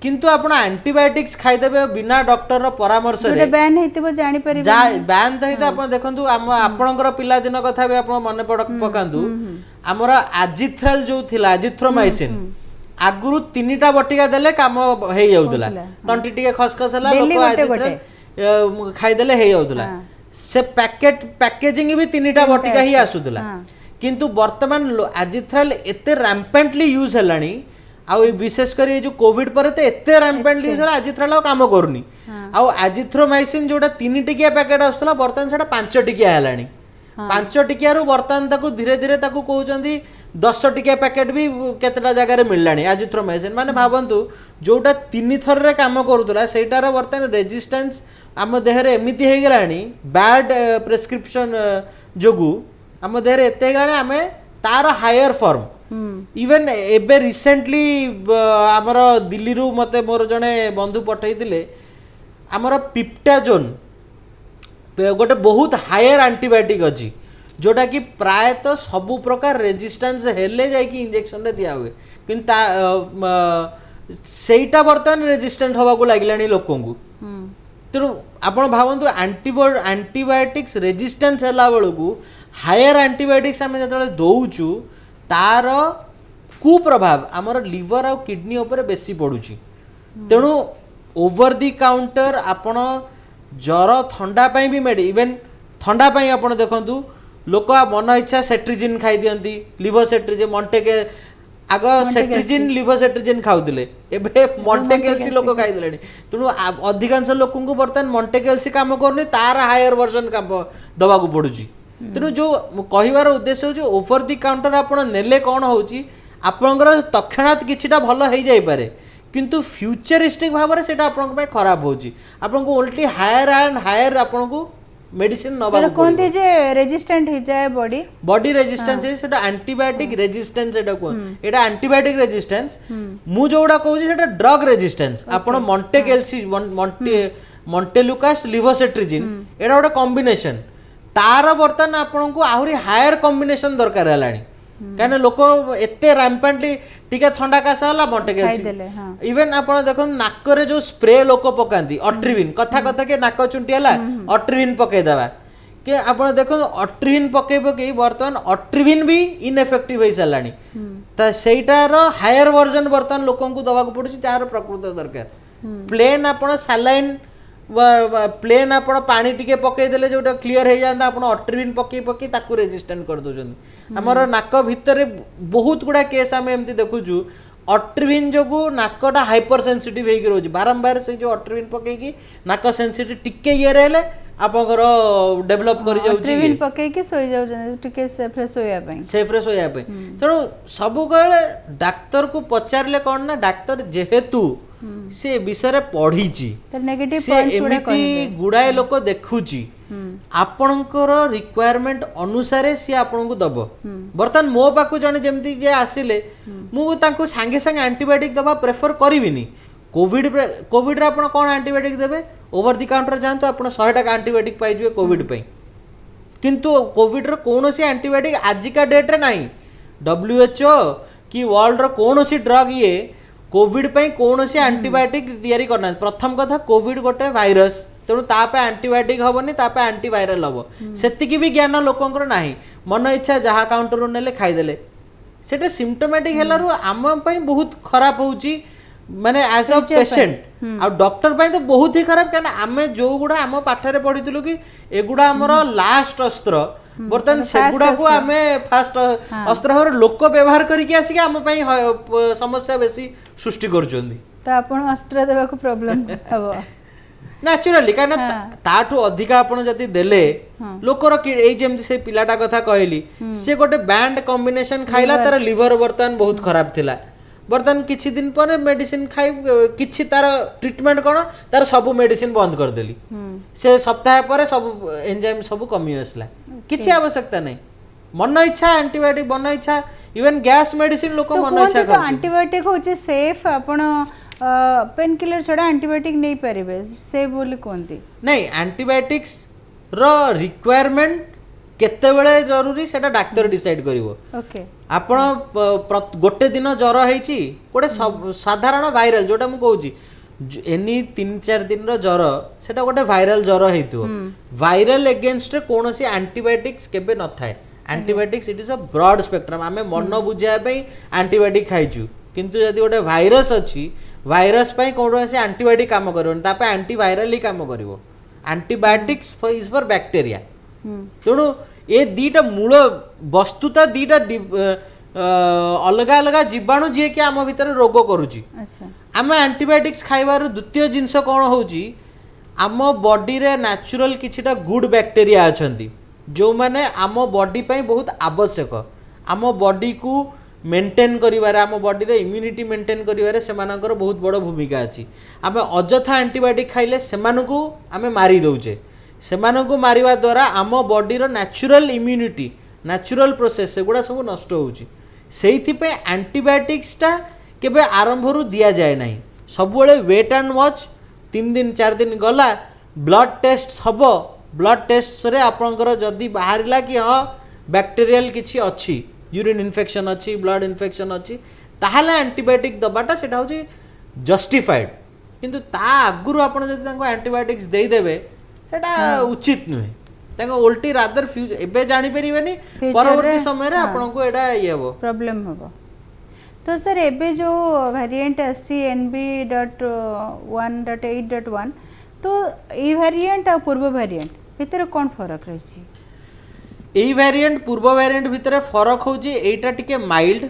किंतु आपण एंटीबायोटिक्स खाइदेबे बिना डॉक्टर रो परामर्श रे बैन हेतिबो जानि परिबे बैन तो आपण देखंतु आपणकर पिला दिन कथा भी आपण मन पकांतु आमर आजिथ्राल जो थिला आजिथ्रोमाइसिन आगुरु 3टा बटिका देले काम हे जाउतला तंटी टिके खसखस होला लोक आजिथ्राल खाई देले हे जाउतला से पैकेजिंग भी 3टा बटिका ही आसुतला किंतु वर्तमान आजिथ्राल एते रैम्पेंटली यूज हलानी आ विशेष कर जो कोविड पर तो एते रैम्पेंटली यूज हला आजिथ्राल काम करूनी आ आजिथ्रोमाइसिन जोटा 3 टिकिया पैकेट आसुतला वर्तमान सेटा 5 टिकिया हलानी 5 टिकिया रु वर्तमान ताकू धीरे धीरे ताकू कहउचंदी 10 टिकिया पैकेट भी केतेटा जगह रे मिललानी आजिथ्रोमाइसिन माने भाबंतु जोटा 3 थर रे काम करूतला सेटार वर्तमान रेजिस्टेंस आम देह रे एमिति हे गलानी बैड प्रेस्क्रिप्शन जोगु आम देह रे एते गलानी आमे तार हायर फॉर्म इवन एबे रिसेंटली आमर दिल्ली रु मते मोर जने बंधु पठै दिले आमर पिप्टाजोन गोटे बहुत हायर एंटीबायोटिक अच्छी जोटा कि प्रायतः सबु प्रकार रेजिस्टेंस हेले जाइकी इंजेक्शन रे दिया हुए किंतु सेटा बर्तमान रेजिस्टेंट होगा को लगिलानी लोकों को तेणु आपण भावंतु एंटीबायोटिक्स रेजिस्टेंस हैला बेलू हायर एंटीबायोटिक्स आम जो दौचु तार कुप्रभाव आमर लिवर आ किडनी उपर बेसी पड़ुची तेणु ओवर दी काउंटर आपण जर थंडा पाई भी मेड इवेन थंडा पाई आपण देखंतु लोक मन इच्छा सेट्रिजिन खाई दियंती लिवोसेट्रिजिन मॉन्टेके आग सेट्रिजिन लिवोसेट्रिजिन खाउतिले एबे मॉन्टेकेल्सी लोक खाई देलेनी तेणु अधिकांश लोकन को बर्तन मॉन्टेकेल्सी काम करनी तार हायर वर्जन काम दबा को पड़ुची तेणु जो कहिवार उद्देश्य हो ओवर दी काउंटर आपण नेले कोन होउची आपनकर तक्षणात किछिटा भलो हेई जाई पारे किंतु फ्यूचरिस्टिक भाव में सेटा आपन को खराब होची आपन को उल्टी हायर एंड हायर आपन को मेडिसिन नबा को कोनते जे रेजिस्टेंट हे जाय बॉडी रेजिस्टेंस है सेटा एंटीबायोटिक रेजिस्टेंस सेटा को एटा एंटीबायोटिक रेजिस्टेंस मु जोडा कहूची सेटा ड्रग रेजिस्टेंस आपन मॉन्टेकेल्सी मॉन्टेलुकास्ट लिवोसेट्रिजिन एटा गोटे कॉम्बिनेशन तार बर्तन आपन को आहुरी हायर कॉम्बिनेशन दरकार हलानी कहना लोक एते रैम्पेंटली टिके थंडा कासा होला मॉन्टेकेल्सी इवन आपण देखो नाक रे जो स्प्रे लोक पकांती ऑट्रिविन कथा कथा के नाक चुंटी हला ऑट्रिविन पके देबा के आपण देखो ऑट्रिविन पके वर्तमान ऑट्रिविन भी इनएफेक्टिव होई सलानी त सेटार हायर वर्जन वर्तमान लोकन को दबा को पड़ुची तार प्रकृत दरकार प्लेन आपण सलाइन प्लेन आपण पानी टिके पके देले जोटा क्लियर हो जाता आपण ऑट्रिविन पके ताकू रेजिस्टेंट कर दोछन हमर नाक भितर बहुत गुडा केस आम एमती देखुचु ऑट्रिविन जोगु नाकटा हाइपर सेंसिटिव होगी रोज बारंबार से जो ऑट्रिविन पकेकी नाक सेंसिटिव टिके ये रहले आपनकर डेवलप करि जाउची ऑट्रिविन पकेकी सोई जाउछन टिके से फ्रेश होया पई तेणु सबु गले डाक्टर को पचारले कोन ना डाक्टर जेहेतु से विषय पढ़ी एमती गुड़ाए लोक देखुची आपणकर रिक्वायरमेंट अनुसार सी आपन को दब बर्तमान मो पाखु जने जेमती जे आसिले मु तांको संगे संगे एंटीबायोटिक दबा प्रेफर करिविनी कोविड रे आपण कोन एंटीबायोटिक देबे ओवर दी काउंटर जानतो आपण 100 टका एंटीबायोटिक पाइ जबे कोविड पई किंतु कोविड रो कोनोसी एंटीबायोटिक आजिका डेट रे नाही WHO कि वर्ल्ड रो कोनोसी ड्रग ये कोविड पई कोनोसी एंटीबायोटिक तयारी करना प्रथम कथा कोविड गोटे भाइरस तेणु तापे एंटीबायोटिक हेनी तापे एंटीवायरल हम सेतिकी भी ज्ञान लोकंकर नाही मन इच्छा जहाँ काउंटर नेले खाईदेले सेटा सिम्पटोमेटिक हेलारु आम पई बहुत खराब होउची माने एज अ पेशेंट आ डॉक्टर पई तो बहुत ही खराब कारण आमे जो गुडा आम पाठरे पढितलु कि एगुडा हमर लास्ट अस्त्र बर्तन सेगुडा को आमे फास्ट अस्त्र हर लोक व्यवहार करके आसी आम पई समस्या बेसी सृष्टि करचोंदी तो आपण अस्त्र देबा को प्रॉब्लम हबो नेचुरली कारण ताठू अधिका आपण जति देले लोकर ए जेमति से पिलाटा कथा कहली से गोटे बैंड कॉम्बिनेशन खाइला तार लिवर बर्तन बहुत खराब थिला बर्तन किछि दिन पर मेडिसिन खाइ किछि तार ट्रीटमेंट कोन तार सब मेडिसिन बंद कर देली से सप्ताह पर सब एंजाइम सब कमी आसला किछि आवश्यकता नहीं मन इच्छा एंटीबायोटिक मन इच्छा इवन गैस मेडिसिन लोक मन इच्छा कर एंटीबायोटिक होचे सेफ आपण पेन किलर छड़ा एंटीबायोटिक नहीं परिबे से बोली कोनती नहीं एंटीबायोटिक्स रो रिक्वायरमेंट केते बेले जरूरी सेटा डॉक्टर डिसाइड करिवो ओके आपण गोटे दिन ज्वर हेची गोटे साधारण वायरल जोटा मु कहूची एनी 3-4 दिन रो ज्वर सेटा गोटे वायरल ज्वर हेतु वायरल अगेंस्ट कोनोसी एंटीबायोटिक्स केबे न थाए antibiotics it is a broad spectrum आमे मन बुझाया पई एंटीबायोटिक खाइछु किंतु यदि गोटे भाइरस अच्छी भाइरस पई कौन से एंटीबायोटिक काम करबन तापे एंटीवायरल ही काम करिवो एंटीबायोटिक्स इज फॉर बैक्टीरिया तेणु ये दीटा मूल वस्तुता दीटा अलग अलग जीवाणु जी कि आम भितर रोग करुची आम एंटीबायोटिक्स खाइबार द्वितीय जिनस कौन होची आम बॉडी रे नेचुरल किछिटा गुड बैक्टीरिया अछंती जो माने आम बॉडी पई बहुत आवश्यक आम बॉडी को मेंटेन करिवारे आम बॉडी रे इम्यूनिटी मेंटेन करिवारे सेमानकर बहुत बड़ भूमिका अछि आम अजथा एंटीबायोटिक खाइले सेमानकु आमे मारी दउचे सेमानकु मारिवा द्वारा आम बॉडी रो नेचुरल इम्यूनिटी नेचुरल प्रोसेस सेगुड़ा सब नष्ट होउची सेइथि पे एंटीबायोटिक्सटा केबे आरंभरू दिया जाए नाही सबुळे वेट एंड वॉच 3 दिन 4 दिन गला ब्लड टेस्ट हबो ब्लड टेस्ट रे आपनकर जदी बाहरिला कि हां बैक्टीरियल किछि अछि यूरिन इन्फेक्शन अछि ब्लड इन्फेक्शन अछि ताहाले एंटीबायोटिक दबाटा सेटा होची जस्टिफाइड किंतु ता आगुरु आपण जदी तांको एंटीबायोटिक्स देई देबे सेटा उचित नुहे तांको उल्टी रादर फ्यूज एबे जानि परिबेनी परवर्ती समय रे आपण को एडा ये हो प्रॉब्लम होबो तो सर एबे जो वेरिएंट एससी NB.1.8.1 तो ए वेरिएंट और पूर्व वेरिएंट भितर कोन फरक रही छी एई वेरिएंट पूर्व वेरिएंट भितर फरक होची एटा टिके माइल्ड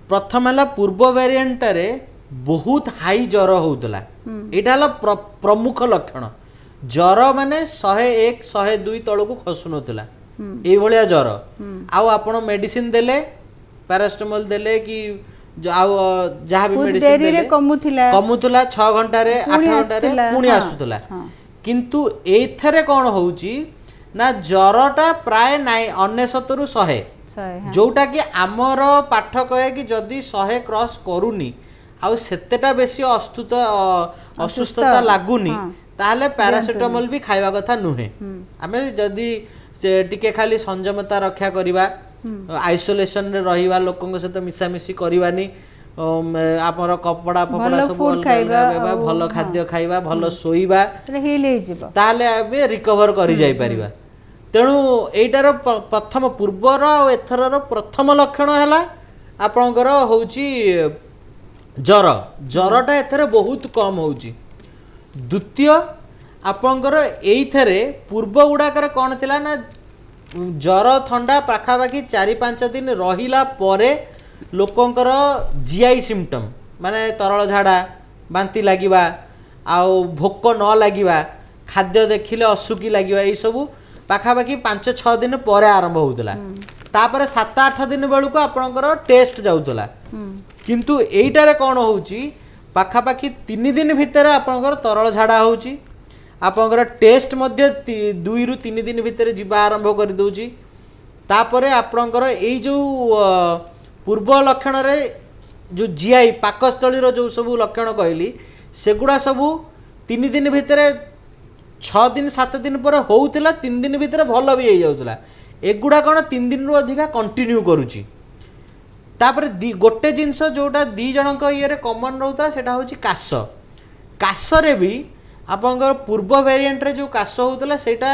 प्रथम हला पूर्व वेरिएंट रे बहुत हाई ज्वर होउतला एटा हला प्रमुख लक्षण ज्वर माने 101 102 तळकु खसुनोतला एई भलिया ज्वर आउ आपण मेडिसिन देले पैरासिटामोल देले कि आउ जहाँ भी मेडिसिन देले कमुतला 6 घंटा रे 8 घंटा रे पुणी आसुतला किंतु एथरे कोन होउची ना ज्वरटा प्राय 99 रु 100 जोटा कि आमर पाठ कहे कि जदि 100 क्रॉस करूनी आउ सेतेटा बेसी असुस्थता लागुनी ताहले पैरासिटामोल भी खाइबा कथा नुहे आमे जदि टिके खाली संयमता रक्षा करिबा आइसोलेशन रे रहिबा लोकन सहित मिसामिसी करिवानी आमर कपड़ा फपड़ा सब खाइबा भलो खाद्य खाइबा भलो सोइबा हिल हे जिवो ताहले आबे रिकवर करि जाई परिबा तेणु एटार प्रथम पूर्वर एथरर प्रथम लक्षण है आपणकर हूँ ज्वर ज्वरटा एथर बहुत कम हो द्वितीय आपणकर एइथरे पूर्व गुड़ाकर कौन थिला ना ज्वर थंडा पाखापाखि 4-5 दिन रहिला परे लोकंकर जीआई सिम्पटम माने तरल झाड़ा बांती लागिबा आउ भोक न लागिबा खाद्य देखिले असुकी लागिबा ए सब पाखापाखि 5-6 दिन पर आरंभ होउतला तापर 7-8 दिन बेलू को आपणकर टेस्ट जाउतला किंतु एइटारे कोन होउची पाखापाखि 3 दिन भितर आपणकर तरल झाड़ा होउची आपणकर टेस्ट मध्य 2-3 दिन भितर जीवा आरंभ कर दउची तापरे आपणकर एई जो पूर्व लक्षण रे जो जीआई पाकस्थली रो जो सब लक्षण कहली सेगुडा सब 3 दिन भितर 6 दिन 7 दिन पर होउतला 3 दिन भितर भल भी हो जाउतला एगुडा कोन 3 दिन रु अधिका कंटिन्यू करूची तापर गोटे जिंस जोटा दी जनक ये कॉमन रहउतला सेटा होची काश काश रे भी आपनकर पूर्व वेरिएंट रे जो काश होउतला सेटा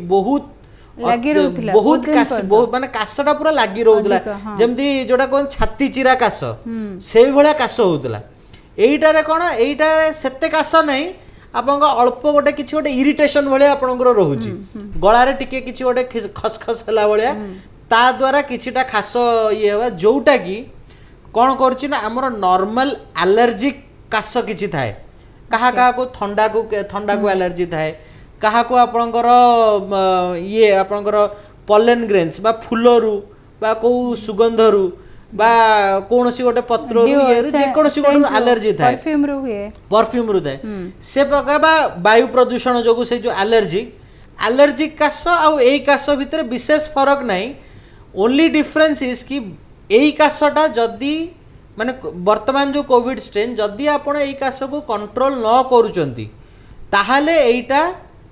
बहुत लागी रहउतला बहुत काश बहुत माने काशटा पूरा लागी रहउतला जेमती जोटा कोन छाती चिरा काश सेही भलिया काश होउतला एइटा रे कोन एइटा सेते काश नै आपन अल्प गोटे किछि गोटे इरिटेशन भलिया आपनकर रहउची गळा रे टिके किछि गोटे खसखस हला भलिया ता द्वारा किछिटा खास ये हवा जोटा कि कोन करछि ना हमर नॉर्मल एलर्जिक काश किछि थाए कहा कहा को ठंडा को एलर्जी थाए कहा को आपनकर ये आपनकर पॉलन ग्रेन्स बा फुलरू बा को सुगंधरू बा कोनोसी गोटे पत्ररू ये जे कोनोसी गोटे एलर्जी थाए परफ्यूम रू थाए से प्रकार बा वायु प्रदूषण जोगु से जो एलर्जिक काश आ एई काश भितर विशेष फरक नाही ओनली डिफरेंस इज कि एई काशटा जदी माने वर्तमान जो कोविड स्ट्रेन जदी आपण एई काश को कंट्रोल न करूचंती ताहाले एइटा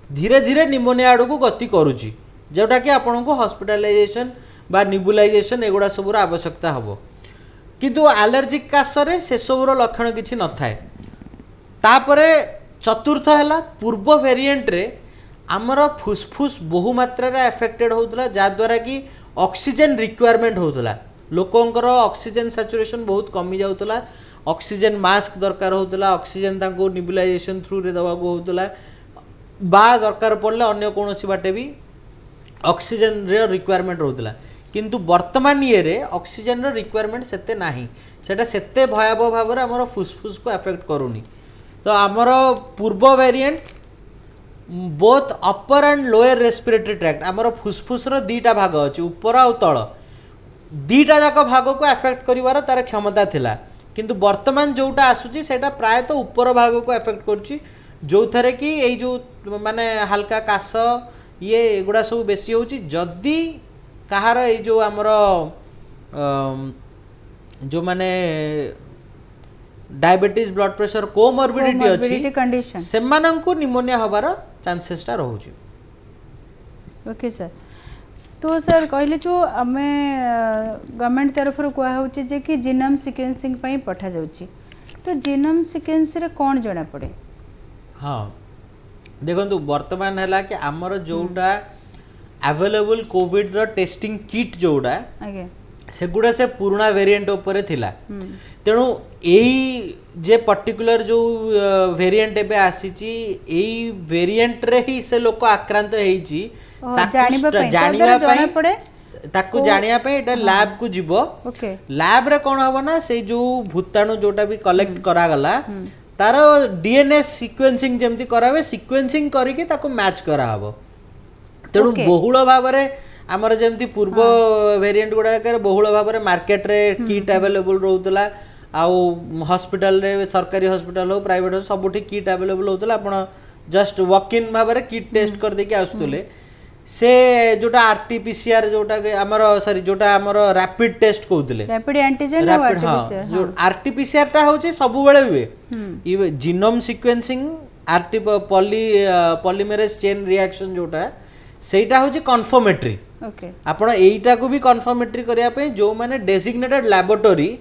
धीरे धीरे निमोनिया आड़ को गति करुची जोटा कि आपण को हॉस्पिटलाइजेशन बा निबुलाइजेशन एगुड़ा सबुर आवश्यकता हबो किंतु एलर्जिक काश रे से सबुर लक्षण किछि न थाए तापरे चतुर्थ हला पूर्व वेरिएंट रे हमर फुसफुस बहु मात्रा रे अफेक्टेड होउतला जा द्वारा कि ऑक्सीजन रिक्वायरमेंट होतला लोकंकर ऑक्सीजन सैचुरेशन बहुत कमी जाउतला ऑक्सीजन मास्क दरकार होतला ऑक्सीजन तांको निबुलाइजेशन थ्रू रे दवा को होतला बा दरकार पड़ले अन्य कोनोसी बाटे भी ऑक्सीजन रे रिक्वायरमेंट होतला किंतु वर्तमान ये रे ऑक्सीजन रो रिक्वायरमेंट सेते नाही सेटा सेते भयावह भाव रे हमर फुसफुस को अफेक्ट करूनी तो हमर पूर्व variant both upper and lower respiratory tract हमर फुसफुस रो दीटा भाग अछि ऊपर आ तळ दीटा जाक भाग को अफेक्ट करिवार तार क्षमता थिला किंतु वर्तमान जोटा आसुची सेटा प्राय तो ऊपर भाग को अफेक्ट करछि जो थरे कि एई जो माने हल्का काश ये एगुड़ा सब बेसी होची जदी कहार एई जो हमर जो माने डायबिटीज ब्लड प्रेशर कोमॉर्बिडिटी अछि सेमानंकु निमोनिया हबार चांसेसटा रहउची ओके सर तो सर कहले जो आमे गवर्नमेंट तरफ रो कोआ होची जे कि जीनोम सीक्वेंसिंग पई पठा जाउची तो जीनोम सीक्वेंस रे कोन जणा पड़े हाँ देखो वर्तमान है कि आमर जोटा अवेलेबल कोविड रो टेस्टिंग किट जोड़ा सेगुड़ा से पुराना वेरिएंट उपरे थिला तेणु एई जे पर्टिकुलर जो वेरिएंट एबे आसीची एई वेरिएंट रे ही से लोक आक्रांत हेची जानिबा पड़े ताकू जानिया पे एटा लैब को जीवो लैब रे कोन हबो ना से जो भूताणु जोटा भी कलेक्ट करा गला तार डीएनए सीक्वेंसिंग जेमती करावे सीक्वेंसिंग करिके ताको मैच करा हबो तेणु बहुल भाव रे आमर जेमती पूर्व वेरिएंट गुडा के बहुल भाव रे मार्केट रे किट अवेलेबल रहउतला आउ हॉस्पिटल रे सरकारी हॉस्पिटल हो प्राइवेट हो सबुठी किट अवेलेबल होतला आपण जस्ट वॉक इन भाव रे किट टेस्ट कर देके आसुतले से जोटा आरटीपीसीआर जोटा हमर सॉरी जोटा हमर रैपिड टेस्ट कहउतले रैपिड एंटीजन रैपिड जो आरटीपीसीआर टा होची सब बेले हुए ई genome sequencing RT polymerase chain reaction जोटा सेटा होची कन्फर्मेटरी ओके आपण एईटा को भी कन्फर्मेटरी करिया पे जो माने डेजिग्नेटेड लैबोरेटरी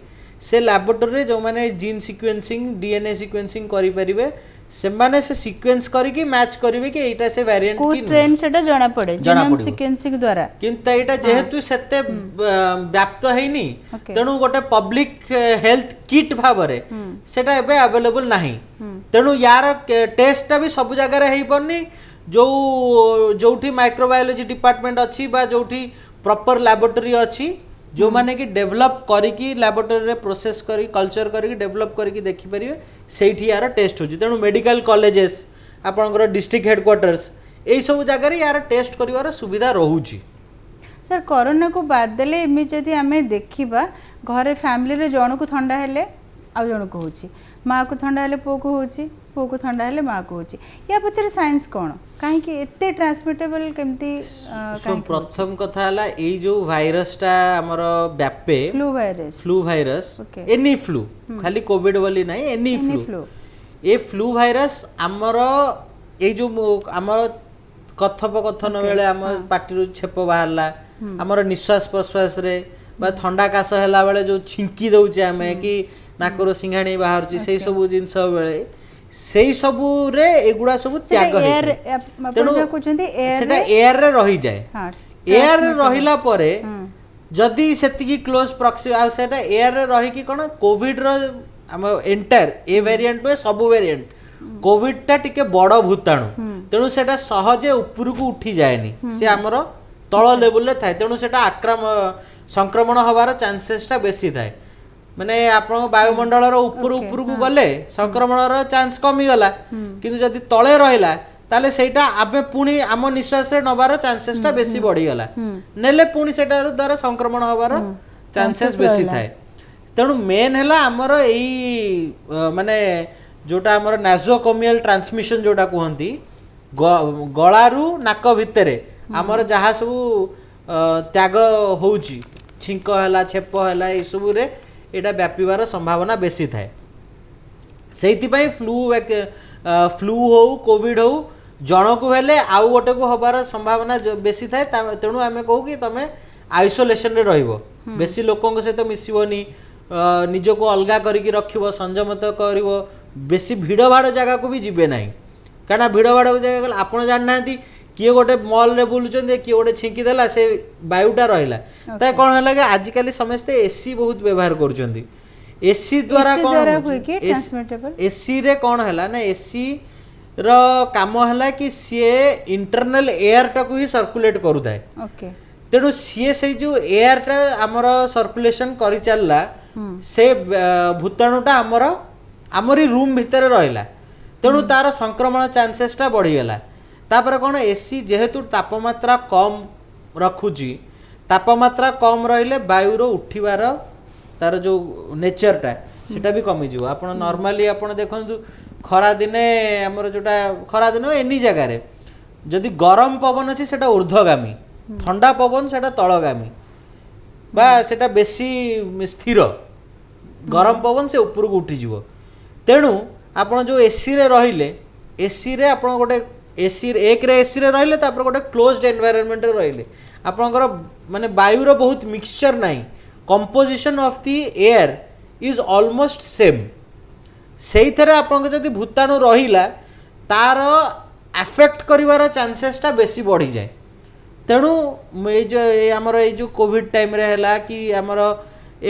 से लैबोरेटरी रे जो माने जीन सीक्वेंसिंग डीएनए सीक्वेंसिंग करि परिबे से माने से सीक्वेंस करिके मैच करिवे कि एटा से वेरिएंट को स्ट्रेन सेटा जाना पड़े जीनोम सीक्वेंसिंग द्वारा किंतु एटा जेहेतु सेते व्याप्त हेनी तेणु गोटे पब्लिक हेल्थ किट भाबरे सेटा एबे अवेलेबल नाही तेणु यार टेस्ट भी सब जगह रे हेई परनी जो जोठी माइक्रोबायोलॉजी डिपार्टमेंट अच्छी बा जोठी प्रॉपर लैबोरेटरी अच्छी जो माने कि डेवलप करिकी लैबोरेटरी रे प्रोसेस करी कल्चर करिकी डेवलप करिकी देखि परिवे सेठी यार टेस्ट होची तेणु मेडिकल कॉलेजेस आपनकर डिस्ट्रिक्ट हेडक्वार्टर्स एई सब जगह रे यार टेस्ट करिवार सुविधा रहूची सर कोरोना को बाद देले इमे जदी हमें देखिबा घरे फैमिली रे जण को ठंडा हेले आ जण को होची माँ को ठंडा हेले पो को होची पो को ठंडा हेले माँ को होची या पछरे साइंस कोन काहे कि एते ट्रांसमिटेबल केमती प्रथम कथा हला एई जो वायरस टा हमर व्यापे फ्लू वायरस एनी फ्लू खाली कोविड बोली नाही एनी फ्लू ए फ्लू वायरस हमर ए जो हमर कथोपकथन बेले हम पार्टी रो छेप बाहरला हमर निश्वास प्रश्वास रे बा ठंडा काश हला बेले जो छिंकी दउचे हमें कि नाकर सिंघाणी बाहर से सब जिनस बेले से सब रे एगुड़ा सब त्याग सेटा एयर रे रही जाए एयर रे रहिला परे जदी सेतिकी क्लोज प्रॉक्सी आ सेटा एयर रे रही कि कोन कोविड रो हम एंटायर ए वेरिएंट में सब वेरिएंट कोविड टा टिके बड़ भूताणु तेणु सेटा सहजे ऊपर को उठी जाएनी से हमर तळ लेवल रे थाए तेणु सेटा संक्रमण हबार चांसेस टा बेसी थाए माने आपन वायुमंडल रो ऊपर ऊपर को गले संक्रमण रो चांस कमी गला किंतु जदी तळे रहिला ताले सेटा आबे पुनी आम निश्वास रे नबार चांसेस टा बेसी बढ़ी गला नेले पुनी सेटा द्वारा संक्रमण हबार चांसेस बेसी थाए तेणु मेन हैला हमर एई माने जोटा हमर नासोकोमियल ट्रांसमिशन जोटा कहंती गळारू नाक भितरे हमर जहा सब त्याग होउची छिंक हैला छेप हैला ए सब रे एटा व्यापीबार संभावना बेसी थाए सेति पई फ्लू हो कोविड हो जण को हेले आउ गोटे को हबार संभावना बेसी थाए तेणु आमे कहू कि तमे आइसोलेशन रे रहइबो बेसी लोकन सहित मिसिबोनी निज को अलगा करिक रखिबो संयमित करिवो बेसी भिड़ भाड़ जगह को भी जीवे नाही काना भिड़ भाड़ जगह आपन जान नांती किए गोटे मॉल रे बुलुचन किए गोटे छिंकी देला से वायुटा रहिला ता कोन हला कि आजिकल समस्ते एसी बहुत व्यवहार करछंती एसी द्वारा कोन एसी रे कोन हला ना एसी रो काम हला कि सीए इंटरनल एयर टा को ही सर्कुलेट करू थाए ओके तेणु सीए से जो एयर टा हमर सर्कुलेशन करि चलला से भूताणुटा हमरी रूम भितर रहिला तेणु तार संक्रमण चांसेस टा बढ़ी गला तापर कौन एसी जेहेतु तापमात्रा कम रखुची तापमात्रा कम रहिले वायुर उठिबार तार जो नेचरटा सेटा भी कमी जीव आपण नॉर्मली आपण देखंतु खरा दिने हमर जोटा खरा दिन एनी जगह रे जदि गरम पवन अछि सेटा ऊर्ध्वगामी ठंडा पवन सेटा तळगामी बा सेटा बेसी स्थिर गरम पवन से ऊपर को उठी जीव तेणु आपण जो एसी रे रहिले एसी रे आपण गोटे एसी एक रे एसी रे रहिले तापर गोटे क्लोज्ड एनवायरनमेंट रे रहिले आपनकर माने वायुर बहुत मिक्सचर नाही composition of the air is almost same सेइथरे आपन जदि भूताणु रहिला तार अफेक्ट करिवार चांसेस टा बेसी बढ़ी जाए तेणु ए जो हमर ए जो कोविड टाइम रे हैला कि हमर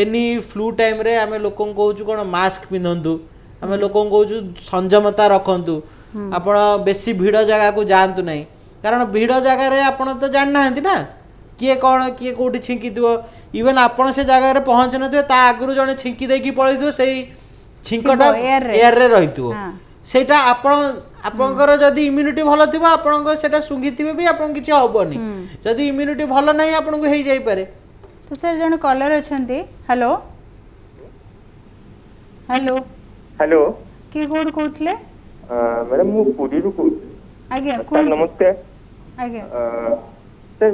एनी फ्लू टाइम रे आमे लोकन कहूछु कोन मास्क पिनंतु आमे लोकन कहूछु संयमता रखंतु आपण बेसी भीड़ जगह को जानतु नहीं कारण भीड़ जगह रे आपण तो जान ना ना किए कौन किए कोठी छिंकी दियो इवन आपण से जगह रे पहुंच नथिबे ता आगुरु जने छिंकी देकी पळिथिबो सेही छिंकटा एयर रे रहितु सेटा आपण आपनकर जदी इम्यूनिटी भलो थिबो आपनकर सेटा सुंघिथिबे भी आपन किछ होबनी जदी इम्यूनिटी भलो नाही आपन को हेई जाई पारे तो सर जने कॉलर अछंती हेलो हेलो हेलो की कोड कहथले मैडम मु पुरी रु को आगे सर नमस्ते आगे सर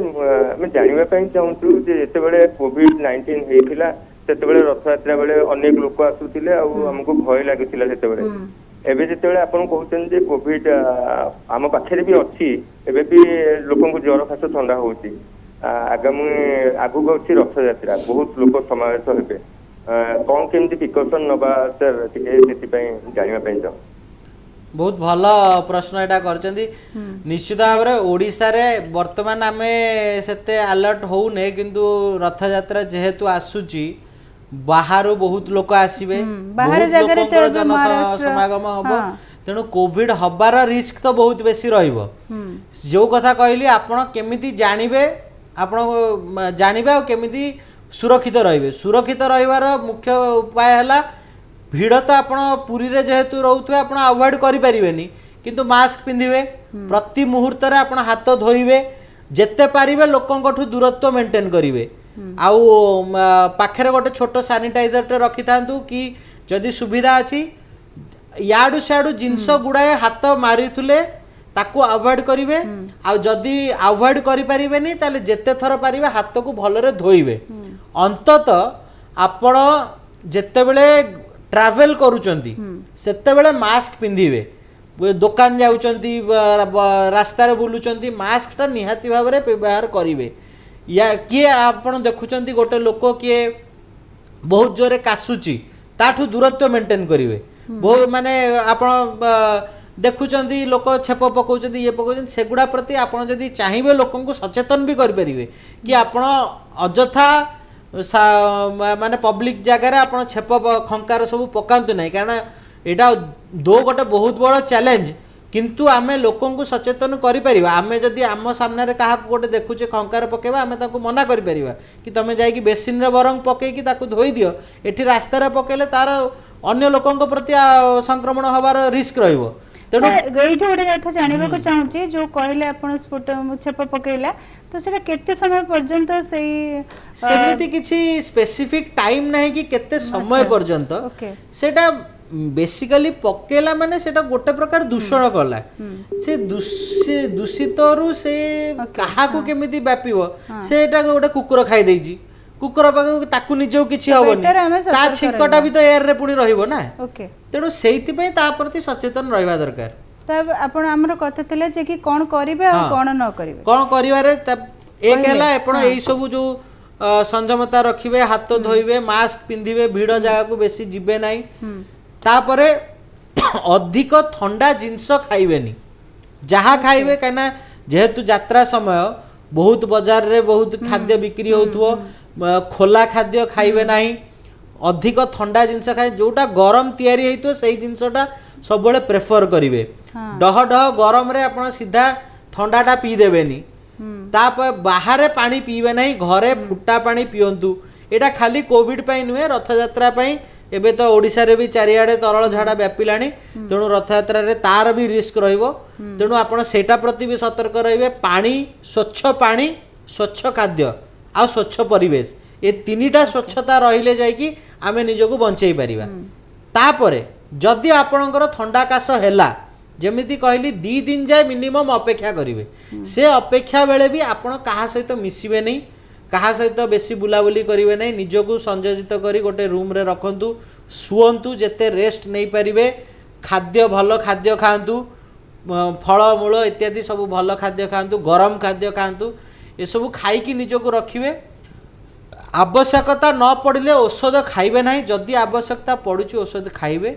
मैं जानवा ପାଇଁ चाहूछु जे एते बेले कोविड-19 हेथिला सेते बेले रथयात्रा बेले अनेक लोक आसुथिले आ हमको भय लागिथिला सेते बेले एबे जेते बेले आपन कहउछन जे कोविड हम पाखरे भी अछि एबे भी लोकन को ज्वर खास ठंडा होउची आगामी आगु गछि रथयात्रा बहुत लोक समावेश हेबे कौन केमती प्रिकॉशन नबा सर टिके सेति पय जानवा ପାଇଁ चाहू बहुत भल प्रश्न एटा करचंदी निश्चित भाव रे ओडिसा रे वर्तमान आमे सेते अलर्ट होउने किंतु रथ यात्रा जेहेतु आसुची बाहर बहुत लोक आसीबे बाहर जगह रे तो जन समागम हबो तेणु कोविड हबार रिस्क तो बहुत बेसी रहिबो जो कथा कहली आपण केमिति जानिबे आपण जानिबे और केमिति सुरक्षित रहिबे सुरक्षित रहिबार मुख्य उपाय हला भीड़ तो आपण पुरी रे जेहेतु रहउथबे आपण अवॉइड करि परिबेनी किंतु मास्क पिंधिबे प्रति मुहूर्त रे आपण हाथ धोइबे जेते पारिबे लोकंकठु दूरत्व मेंटेन करिवे आउ पाखरे गोटे छोटो सैनिटाइजर टे रखि थांतु कि जदि सुविधा अछि याडू साडू जिंस गुडाए हाथ मारिथुले ताकू अवॉइड करिवे आ जदि अवॉइड करि परिबेनी ताले जेते थर पारिबे हाथ को भलरे धोइबे अंतत आपण जेते बेले ट्रैवल करूचंती सेते बेले मास्क पिंधिबे दुकान जाउचंती रास्ता रे बुलुचंती मास्क टा निहाती भाव रे व्यवहार करिवे या किए आपण देखुचंती गोटे लोक किए बहुत जोरे कासुची ताठू दूरत्व मेंटेन करिवे बहुत माने आपण देखुचंती लोक छेप पकाउचंती ये पकाउचंती सेगुडा प्रति आपण जदी चाहिबे लोकन को सचेतन भी करि परिवे कि आपण अजथा माने पब्लिक जगह रे आपण छेप खंकार सब पकांतु नहीं कारण एटा दो गोटे बहुत बड़ चैलेंज किंतु आमे लोकन को सचेतन करि परिबा आमे जदी आम सामने रे काहा गोटे देखुचे खंकार पकेबा आमे ताको मना करि परिबा कि तमे जाई कि बेसिन रे बरंग पके कि ताको धोई दियो एठी रास्ता रे पकेले तार अन्य लोकन को प्रति संक्रमण होबार रिस्क रहइबो तेणु गईठ गोटे कथा जानबा को चाहूची जो कहले आपण स्फोट छेप पकेला तो सेटा केते समय पर्यंत सेही सेमिति किछि स्पेसिफिक टाइम नाही कि केते समय पर्यंत सेटा बेसिकली पकेला माने सेटा गोटे प्रकार दूषण कला से दूषित रु से काहा को केमिति व्यापिबो सेटा गोटे कुकुर खाई देजी कुकुर पाक ताकू निजो किछि होबनी ता छिकटा भी तो एयर रे पुनी रहिबो ना तेणु सेइति पय ता प्रति सचेतन रहबा दरकार तब आपण हमर कथा थिले जे कि कोन करिवे और कोन न करिवे कोन करिवारे तब एक हैला आपण एई सब जो संयमता रखिबे हाथ धोइबे मास्क पिंधिबे भीड़ जगह को बेसी जिबे नाही तापरे अधिक ठंडा जिंस खाइबेनी जहा खाइबे कना जेहेतु यात्रा समय बहुत बाजार रे बहुत खाद्य बिक्री होथुओ खोला खाद्य खाइबे नाही अधिक ठंडा जिनस खाए जोटा गरम तैयारी हेतु सही जिनसटा सब बेले प्रेफर करिवे डह डह गरम रे आपण सीधा ठंडाटा पी देबेनी तापर बाहर पानी पीबे नहीं घरे फुटा पानी पियंतु एटा खाली कोविड पाई नुहे रथ यात्रा पाई एबे तो ओडिसा रे भी चारियाडे तरल झाड़ा व्यापिलानी तेणु रथ यात्रा रे तार भी रिस्क रहिबो तेणु आपण सेटा प्रति भी सतर्क रहिबे पानी स्वच्छ खाद्य आ स्वच्छ परिवेश ए तीनिटा स्वच्छता रहिले जाय कि आमे निजको बंचै परिबा तापरे जदि आपणकर ठंडा काश हैला जेमिति कहली 2 दिन जाए मिनिमम अपेक्षा करिवे से अपेक्षा बेले भी आपण कहा सहित मिसिबे नहीं कहा सहित बेसी बुलाबुली करिवे नहीं निजको संयोजित करी गोटे रूम रे रखंतु सुअंतु जेते रेस्ट नहीं पारिबे खाद्य भल खाद्य खांतु फल मूल इत्यादि सब भल खाद्य खांतु गरम खाद्य खांतु ये सब खाई कि निजको रखिवे आवश्यकता न पड़िले औषध खाइबे नहीं जदि आवश्यकता पड़ुची औषध खाइबे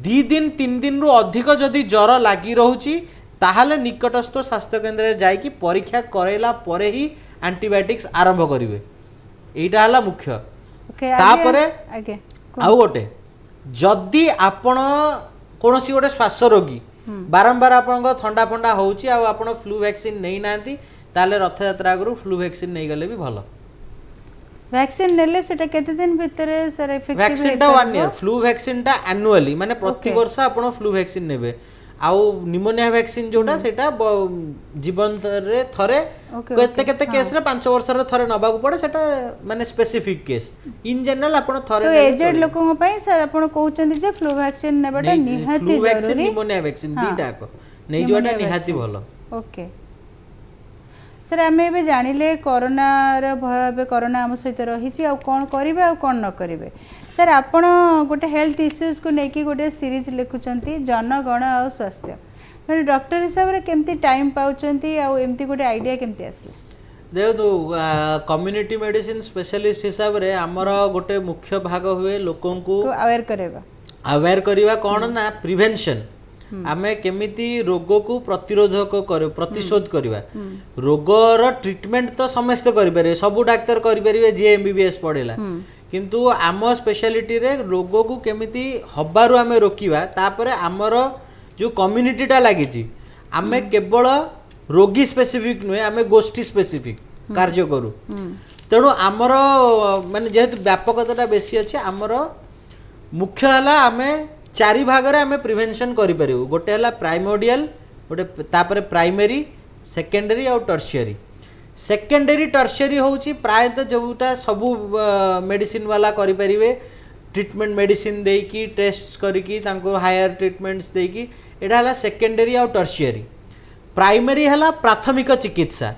2 दिन 3 दिन रु अधिक जदि ज्वर लागी रहूची ताहाले निकटस्थ स्वास्थ्य केन्द्र जाई कि परीक्षा करेला परे ही एंटीबायोटिक्स आरंभ करिवे एटा हला मुख्य तापरे आउ गोटे जदि आपण कोनोसी गोटे श्वास रोगी बारंबार आपण ठंडा फंडा होउची आ आपण फ्लू वैक्सीन नै नांती ताले रथ यात्रा आगु फ्लू वैक्सीन नै गले भी भलो वैक्सीन नेले सेटा केते दिन भितर सर इफेक्टिव वैक्सीन टा 1 ईयर फ्लू वैक्सीन टा एनुअली माने प्रति वर्ष आपण फ्लू वैक्सीन नेबे आउ निमोनिया वैक्सीन जोटा सेटा जीवन रे थरे केते केते केस रे 5 वर्ष रे थरे नबा को पड़े सेटा माने स्पेसिफिक केस इन जनरल आपण थरे तो एजेड लोकन पई सर आपण कहउचंदी जे फ्लू वैक्सीन नेबाटा निहाती जरूरी फ्लू वैक्सीन निमोनिया वैक्सीन दीटा को नै जोटा निहाती भलो ओके सर आम ए जानिले कोरोना भय कोरोना आम सहित रही आ कौन करेंगे आ कौन न करेंगे सर आपड़ गोटे हेल्थ इश्यूज को लेकिन गोटे सीरीज लिखुंट जनगण आ स्वास्थ्य मैंने डॉक्टर हिसाब से केमती टाइम पाउचंती आ एमती गोटे आइडिया केमती आसला देखो कम्युनिटी मेडिसिन स्पेशलिस्ट हिसाब से आमर गोटे मुख्य भाग हुए लोकों को अवेयर करवा कौन ना प्रिवेंशन आमे केमिति रोग को प्रतिरोधक प्रतिशोध करवा रोगर ट्रीटमेंट तो समस्त करें सबू डाक्तर करें जी एमबीबीएस पढ़ेला किंतु आम स्पेशलिटी रे रोग को केमिति हबारु आमे रोकिबा तापरे आमर जो कम्युनिटीटा लागिची आमे केवल रोगी स्पेसिफिक नुहे आमे गोष्ठी स्पेसिफिक कार्य करू तेणु आमर माने जेहेतु व्यापकता बेसी अच्छे आमर मुख्य हला आमे 4 भाग रे आमे प्रिवेंशन करि परिबो गोटे हला प्राइमोडियल गोटे तापरे प्राइमरी सेकेंडरी और टर्शियरी टर्शियरी होउची प्रायत जोटा सबु मेडिसिन वाला करि परिबे ट्रीटमेंट मेडिसिन देकी टेस्ट करिकी तांको हायर ट्रीटमेंट्स देकी एडा हला सेकेंडरी और टर्शियरी प्राइमरी हला प्राथमिक चिकित्सा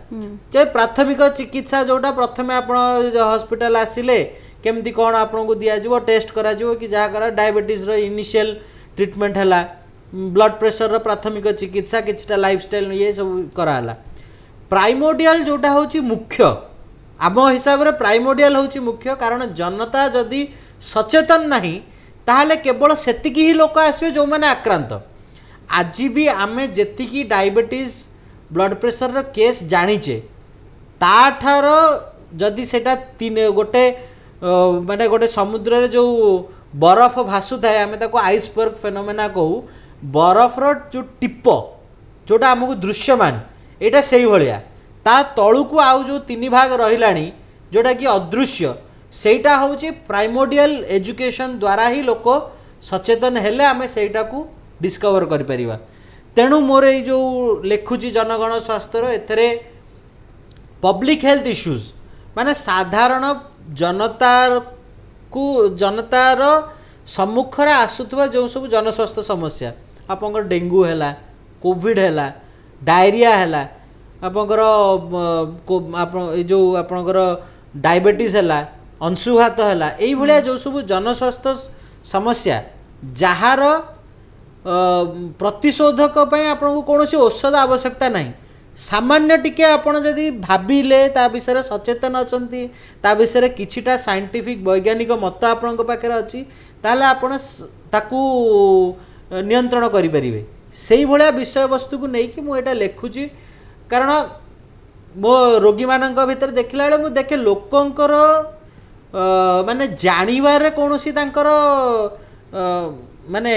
जे प्राथमिक चिकित्सा जोटा प्रथमे आपण हॉस्पिटल आसिले केमती कौन आपन को दिया जीवो टेस्ट करा जीवो कि जहाँ करा डायबिटीज रो इनिशियल ट्रीटमेंट हला ब्लड प्रेशर रो प्राथमिक चिकित्सा किछटा लाइफस्टाइल ये सब करा हला प्राइमोडियल जोटा होची मुख्य आम हिसाब रे प्राइमोडियल होची मुख्य कारण जनता जदि सचेतन नहीं ताहले केवल सेतिकी ही लोक आसबे जो माने आक्रांत आज भी आमे जेतिकी डायबिटीज ब्लड प्रेशर रो केस जानिचे ताठार जदि सेटा तीन गोटे माने गोटे समुद्र रे जो बरफ भासु थाए आमे ताको आइसबर्ग फेनोमेना कहू बरफ रो जो टिप जोटा हमको दृश्यमान एटा सेही भलिया ता तळु को आउ जो 3 भाग रहिलानी जोटा कि अदृश्य सेटा होची प्राइमोडियल एजुकेशन द्वारा ही लोक सचेतन हेले आमे सेटा को डिस्कवर करि परिबा तेणु मोर ए जो लेखुची जनगण स्वास्थ्य रो एथरे पब्लिक हेल्थ इश्यूज माने साधारण जनतार सम्मुखरे आसुथबा जो सब जनस्वास्थ्य समस्या आपंकर डेंगू हैला कोविड हैला डायरिया हैला आपंकर जो आपंकर डायबिटीज हैला अंशुघात हैला एई भलिया जो सब जनस्वास्थ्य समस्या जहार प्रतिशोधक पय आपन कोनोसी औषध आवश्यकता नहीं सामान्य टिके आपण जदि भाबिले ता विषय सचेतन अछंती ता विषय किछिटा साइंटिफिक वैज्ञानिक मत आपण पाखे अच्छी ताले आपण ताकू नियंत्रण करि परिबे सेही भलिया विषय वस्तु को नहीं कि मु एटा लेखुची कारण मो रोगी मानक भितर देखला बेले मु देखे लोकंकर माने जानिबारे कोनोसी तांकर माने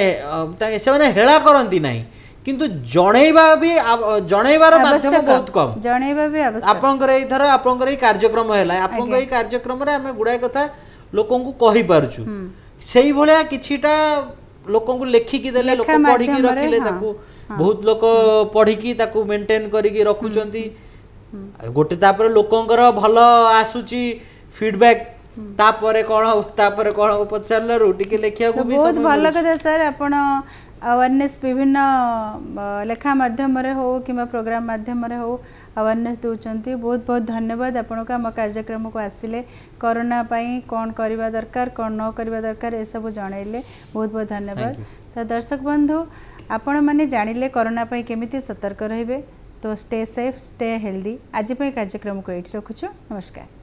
से माने हेला करंती नाही किंतु जणैबार माध्यम बहुत कम जणैबा भी आवश्यक आपनकर एई थर आपनकर एई कार्यक्रम हैला आपनकर एई कार्यक्रम रे हमें गुडाय कथा लोकन को कहि पारछु सेही भलिया किछिटा लोकन को लेखि की देले लोक पढी की रखिले ताकू बहुत लोक पढी की ताकू मेंटेन करी की रखुचंती गोटे तापर लोकंकर भलो आसुची फीडबैक तापरे कोन पचारलरु टिके लेखिया को भी बहुत भलो कथा सर आपण अवेयरनेस विभिन्न लेखा माध्यम रे हो किबा प्रोग्राम माध्यम रे हो अवेयरनेस दूचंती बहुत बहुत धन्यवाद आपण का हम कार्यक्रम को आसिले कोरोना पई कोन करबा दरकार कोन न करबा दरकार ए सब जणाइले बहुत बहुत धन्यवाद तो दर्शक बंधु आपण माने जानिले कोरोना पई केमिति सतर्क रहिबे तो स्टे सेफ स्टे हेल्दी आज पई कार्यक्रम को एठी रखुछु नमस्कार।